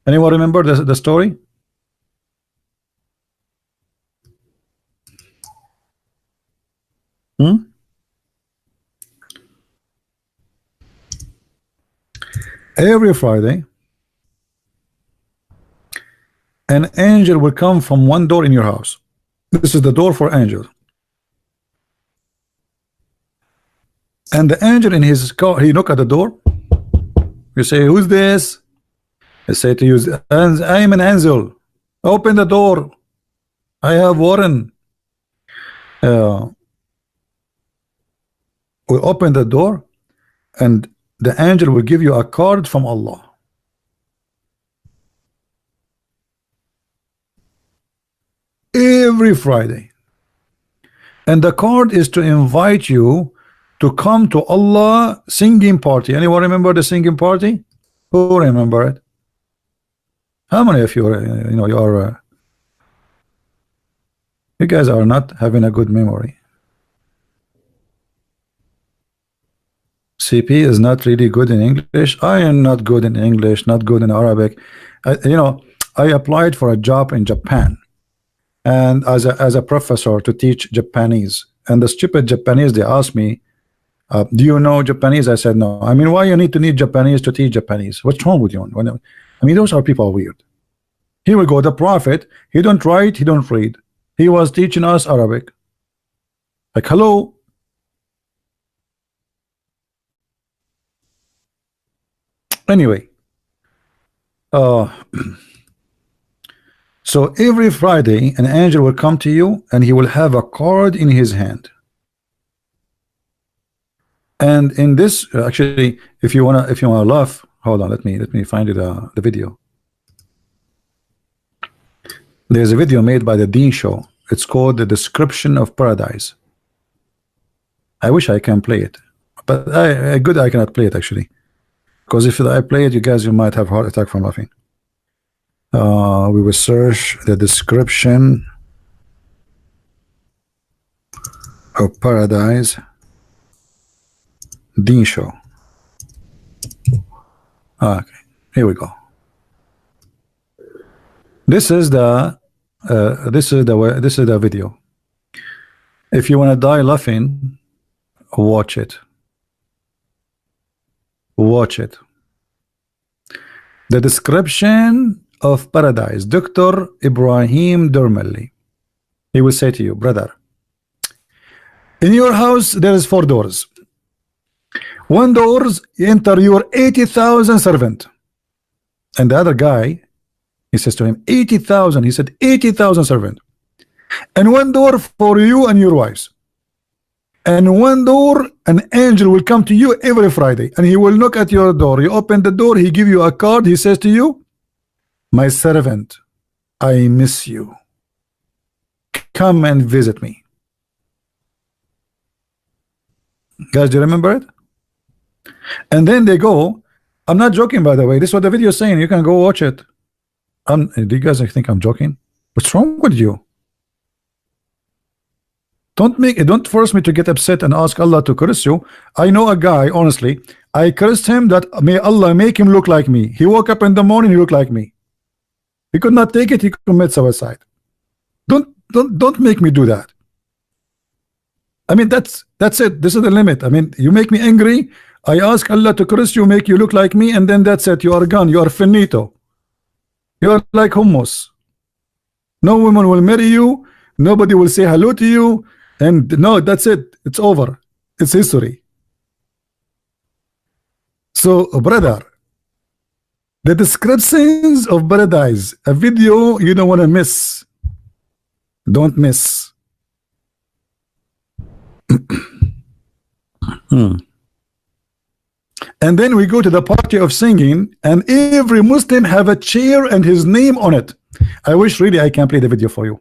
Anyone remember the story? Every Friday, an angel will come from one door in your house. This is the door for angels. And the angel in his car, he knock at the door. You say, who's this? I say to you, I am an angel. Open the door. I have Warren. We open the door, and the angel will give you a card from Allah. Every Friday. And the card is to invite you to come to Allah singing party. Anyone remember the singing party? Who remember it? How many of you, you guys are not having a good memory. CP is not really good in English. I am not good in English, not good in Arabic. I applied for a job in Japan, and as a professor to teach Japanese. And the stupid Japanese, they asked me, do you know Japanese? I said no. I mean, why you need to need Japanese to teach Japanese? What's wrong with you? I mean, those are people weird. Here we go, the prophet, he don't write, he don't read. He was teaching us Arabic. Like, hello. Anyway, so every Friday an angel will come to you, and he will have a card in his hand. And in this, actually, if you wanna laugh, hold on, let me find it, the video. There's a video made by the Dean Show. It's called The Description of Paradise. I wish I can play it, but I cannot play it actually, because if I play it, you might have heart attack from laughing. We will search the description of paradise. Dean Show. Okay, here we go. This is the video. If you want to die laughing, watch it. Watch it. The description of paradise. Dr. Ibrahim Dermali. He will say to you, brother, in your house there is 4 doors. One doors enter your 80,000 servant, and the other guy, he says to him 80,000. He said 80,000 servant, and one door for you and your wives, and one door an angel will come to you every Friday, and he will knock at your door. You open the door, he give you a card. He says to you, my servant, I miss you, come and visit me. Guys, do you remember it? And then they go, I'm not joking, by the way, this is what the video is saying. You can go watch it. Do you guys think I'm joking? What's wrong with you? Don't force me to get upset and ask Allah to curse you. I know a guy, honestly, I cursed him that may Allah make him look like me. He woke up in the morning, he looked like me. He could not take it, he commit suicide. Don't make me do that. I mean, that's it. This is the limit. I mean, you make me angry, I ask Allah to curse you, make you look like me, and then that's it. You are gone. You are finito. You are like hummus. No woman will marry you. Nobody will say hello to you. And no, that's it. It's over. It's history. So, brother, the descriptions of paradise, a video you don't want to miss. Don't miss. And then we go to the party of singing, and every Muslim have a chair and his name on it. I wish really I can play the video for you,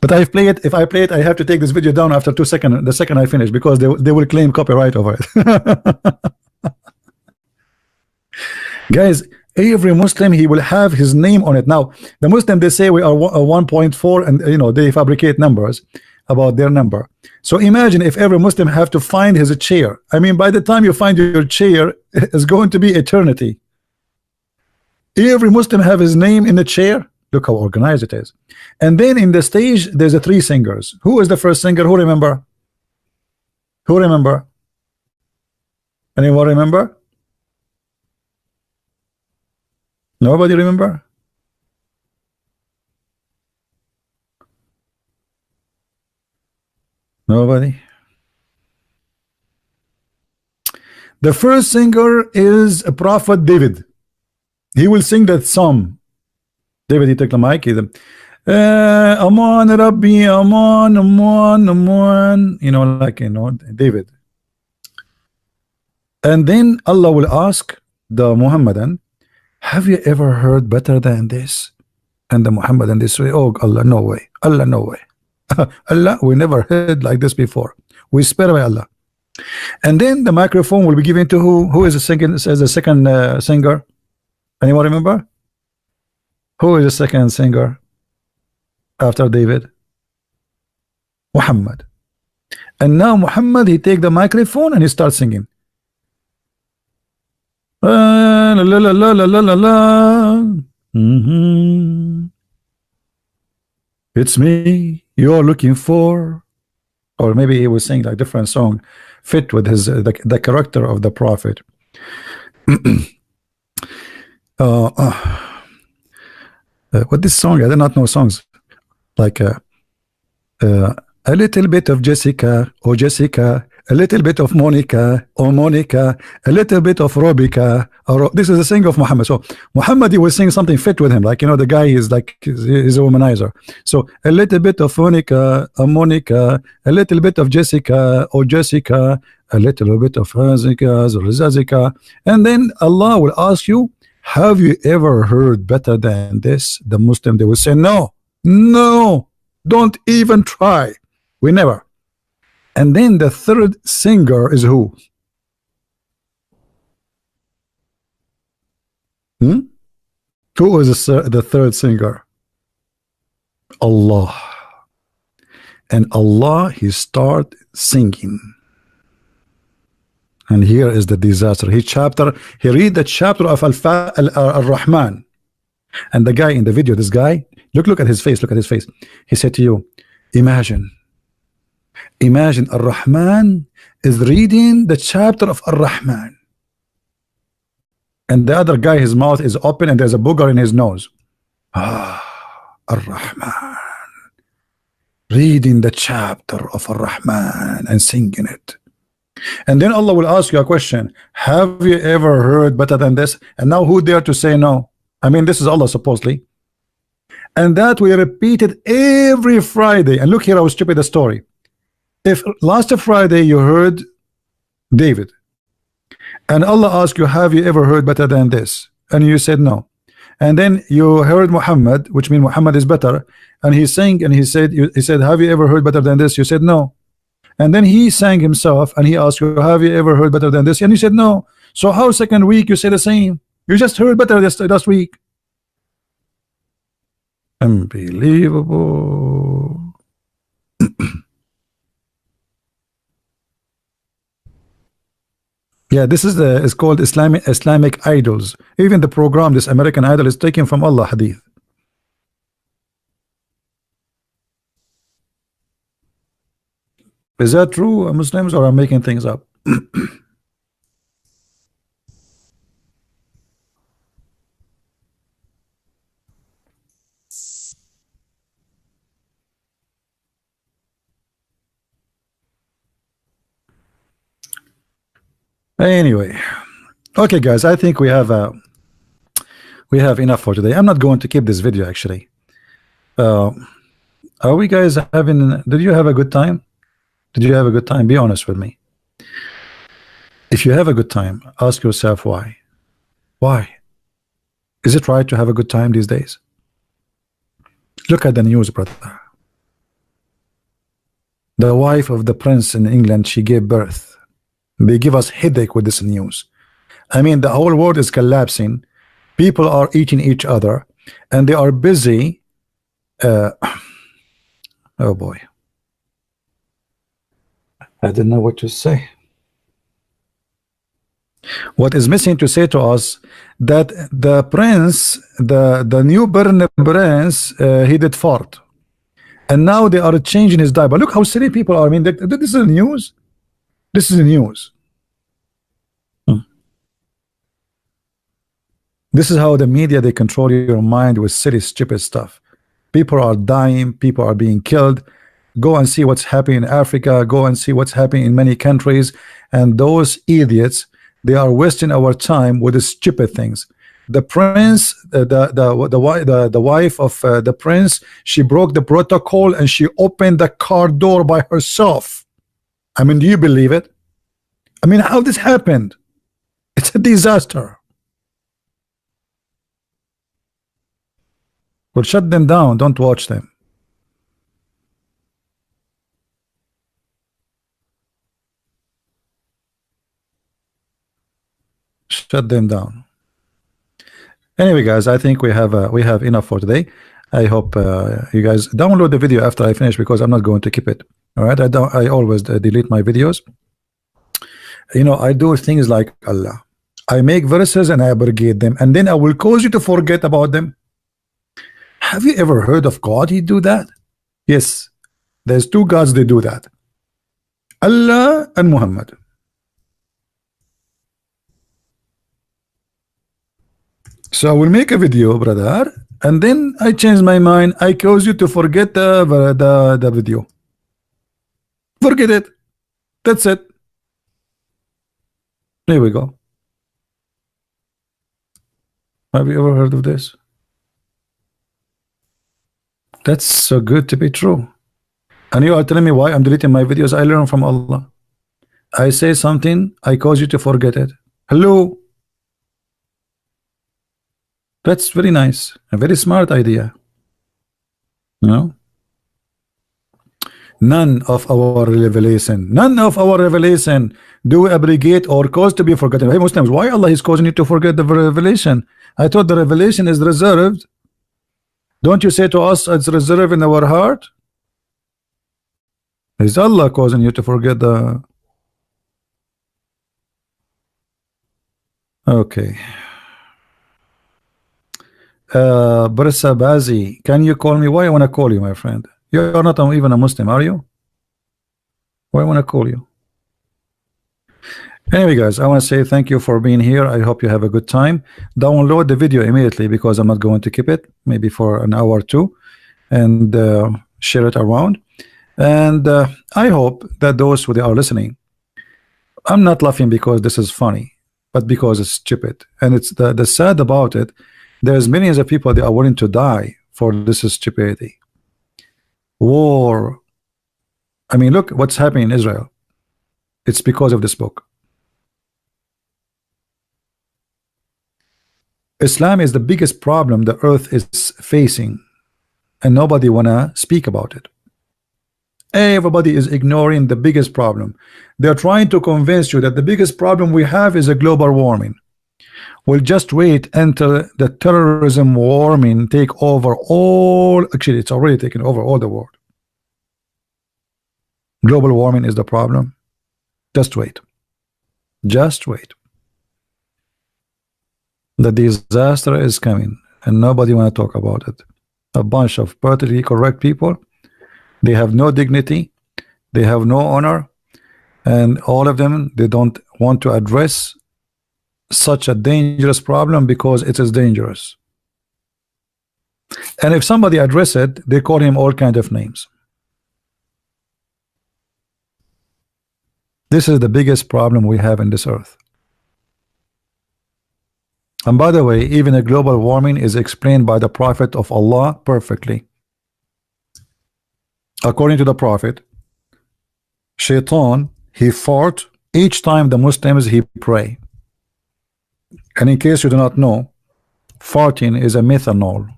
but I play it. If I play it, I have to take this video down after 2 seconds. The second I finish, because they will claim copyright over it. Guys, every Muslim, he will have his name on it. Now the Muslim, they say we are 1.4, and they fabricate numbers about their number. So imagine if every Muslim have to find his chair. I mean, by the time you find your chair, it's going to be eternity. Every Muslim have his name in the chair. Look how organized it is. And then in the stage, there's a 3 singers. Who is the first singer? Who remember? Who remember? Anyone remember? Nobody remember? Nobody. The first singer is a prophet David. He will sing that psalm. David, he took the mic. Aman Rabbi, Aman, Aman, Aman. You know, like, you know, David. And then Allah will ask the Muhammadan, have you ever heard better than this? And the Muhammadan, they say, oh, Allah, no way. Allah, no way. Allah, we never heard like this before. We swear by Allah. And then the microphone will be given to who? Who is the second singer? Anyone remember? Who is the second singer after David? Muhammad. And now Muhammad, he take the microphone and he starts singing. La, la, la, la, la, la, la. It's me you're looking for. Or maybe he was saying like different song fit with his the character of the prophet. What this song? I do not know songs like a little bit of Jessica, oh Jessica, a little bit of Monica, oh Monica, a little bit of Robica. This is the sing of Muhammad. So Muhammad, he was saying something fit with him, like, you know, the guy is like, he's a womanizer. So a little bit of Monica, a Monica, a little bit of Jessica, oh Jessica, a little bit of Hazika, Zazika. And then Allah will ask you, have you ever heard better than this? The Muslim, they will say, no, no, don't even try. We never. And then the third singer is who? Who is the third singer? Allah. And Allah, he start singing. And here is the disaster. He read the chapter of Al-Rahman. And the guy in the video, this guy, look at his face, look at his face. He said to you, imagine Ar-Rahman is reading the chapter of Ar-Rahman, and the other guy, his mouth is open and there's a booger in his nose. Ar-Rahman reading the chapter of Ar-Rahman and singing it. And then Allah will ask you a question, have you ever heard better than this? And now who dare to say no? I mean, this is Allah supposedly. And that we repeated every Friday. And look here how stupid the story. If last Friday you heard David, and Allah asked you, have you ever heard better than this? And you said no. And then you heard Muhammad, which means Muhammad is better, and he sang and he said, have you ever heard better than this? You said no. And then he sang himself and he asked you, have you ever heard better than this? And you said no. So how second week you say the same? You just heard better last week. Unbelievable. Yeah, this is it's called Islamic idols. Even the program, this American Idol, is taken from Allah hadith. Is that true, Muslims, or I'm making things up? Anyway, okay, guys, I think we have enough for today. I'm not going to keep this video actually. Are we guys having? Did you have a good time? Did you have a good time? Be honest with me. If you have a good time, ask yourself why. Why? Is it right to have a good time these days? Look at the news, brother. The wife of the prince in England, she gave birth. They give us headache with this news. I mean, the whole world is collapsing. People are eating each other, and they are busy. Oh boy, I didn't know what to say. What is missing to say to us that the prince, the newborn prince, he did fart, and now they are changing his diaper. Look how silly people are. I mean, this is the news. This is the news. This is how the media, they control your mind with silly, stupid stuff. People are dying, people are being killed. Go and see what's happening in Africa, go and see what's happening in many countries, and those idiots, they are wasting our time with the stupid things. The prince, the wife of the prince, she broke the protocol and she opened the car door by herself. I mean, do you believe it? I mean, how this happened? It's a disaster. Well, shut them down, don't watch them. Shut them down. Anyway, guys, I think we have enough for today. I hope you guys download the video after I finish, because I'm not going to keep it. All right, I always delete my videos. You know, I do things like Allah. I make verses and I abrogate them, and then I will cause you to forget about them. Have you ever heard of God? He do that? Yes, there's two gods. They do that. Allah and Muhammad. So I will make a video, brother, and then I change my mind. I cause you to forget the video. Forget it. That's it. There we go. Have you ever heard of this? That's so good to be true. And you are telling me why I'm deleting my videos? I learn from Allah. I say something, I cause you to forget it. Hello. That's very nice. A very smart idea. You know? None of our revelation do we abrogate or cause to be forgotten. Hey Muslims, why Allah is causing you to forget the revelation? I thought the revelation is reserved. Don't you say to us it's reserved in our heart? Is Allah causing you to forget the... Okay. Barissa Bazi, can you call me? Why I want to call you, my friend? You're not even a Muslim, are you? Why I want to call you? Anyway, guys, I want to say thank you for being here. I hope you have a good time. Download the video immediately, because I'm not going to keep it, maybe for an hour or two, and share it around. And I hope that those who are listening, I'm not laughing because this is funny, but because it's stupid. And it's the sad about it, there's millions of people that are willing to die for this stupidity. War. I mean, look what's happening in Israel. It's because of this book. Islam is the biggest problem the earth is facing, and nobody wanna speak about it. Everybody is ignoring the biggest problem. They're trying to convince you that the biggest problem we have is a global warming. We'll just wait until the terrorism warming take over all. Actually, it's already taken over all the world. Global warming is the problem. Just wait. Just wait. The disaster is coming, and nobody want to talk about it. A bunch of politically correct people. They have no dignity. They have no honor, and all of them, they don't want to address such a dangerous problem because it is dangerous. And if somebody address it, they call him all kind of names. This is the biggest problem we have in this earth. And by the way, even a global warming is explained by the Prophet of Allah perfectly. According to the Prophet, Shaitan, he fought each time the Muslims he pray. And in case you do not know, farting is a methanol,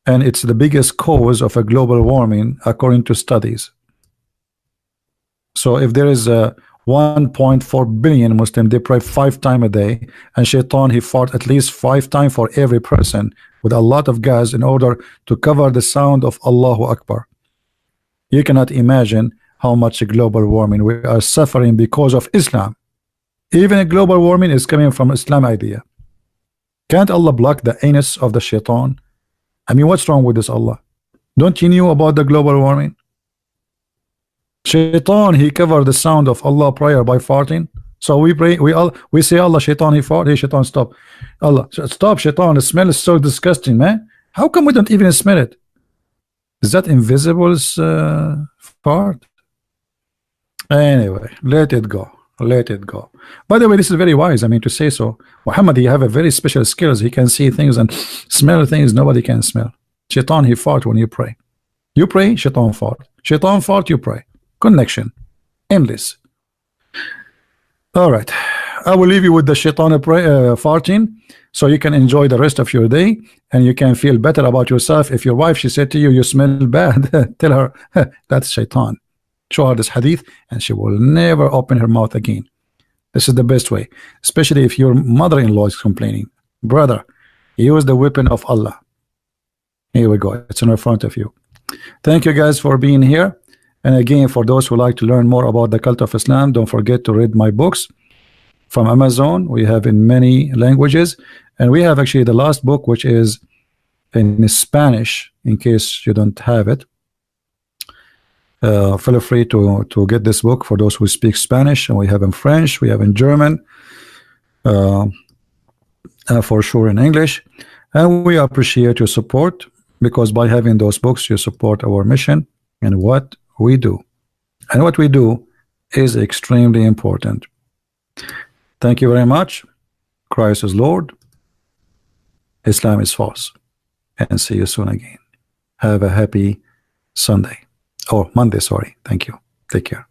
and it's the biggest cause of a global warming according to studies. So if there is a 1.4 billion Muslim, they pray 5 times a day, and Shaitan, he fought at least 5 times for every person with a lot of gas in order to cover the sound of Allahu Akbar. You cannot imagine how much global warming we are suffering because of Islam. Even a global warming is coming from Islam idea. Can't Allah block the anus of the Shaitan? I mean, what's wrong with this, Allah? Don't you know about the global warming? Shaitan, he covered the sound of Allah prayer by farting. So we pray, we say Allah, shaitan, he fart, hey shaitan, stop. Allah, stop shaitan, the smell is so disgusting, man. How come we don't even smell it? Is that invisible's fart? Anyway, let it go. Let it go. By the way, this is very wise, I mean, to say so. Muhammad, he have a very special skills. He can see things and smell things nobody can smell. Shaitan, he fart when you pray. You pray, shaitan fart. Shaitan fart, you pray. Connection. Endless. All right. I will leave you with the shaitan farting, so you can enjoy the rest of your day and you can feel better about yourself. If your wife, she said to you, you smell bad, tell her that's shaitan. Show her this hadith and she will never open her mouth again. This is the best way, especially if your mother-in-law is complaining. Brother, use the weapon of Allah. Here we go. It's in front of you. Thank you guys for being here. And again, for those who like to learn more about the cult of Islam, don't forget to read my books from Amazon. We have in many languages, and we have actually the last book, which is in Spanish, in case you don't have it. Feel free to get this book for those who speak Spanish, and we have in French, we have in German, for sure in English, and we appreciate your support, because by having those books you support our mission and what we do, and what we do is extremely important. Thank you very much. Christ is Lord, Islam is false, and see you soon again. Have a happy Sunday. Oh, Monday, sorry. Thank you. Take care.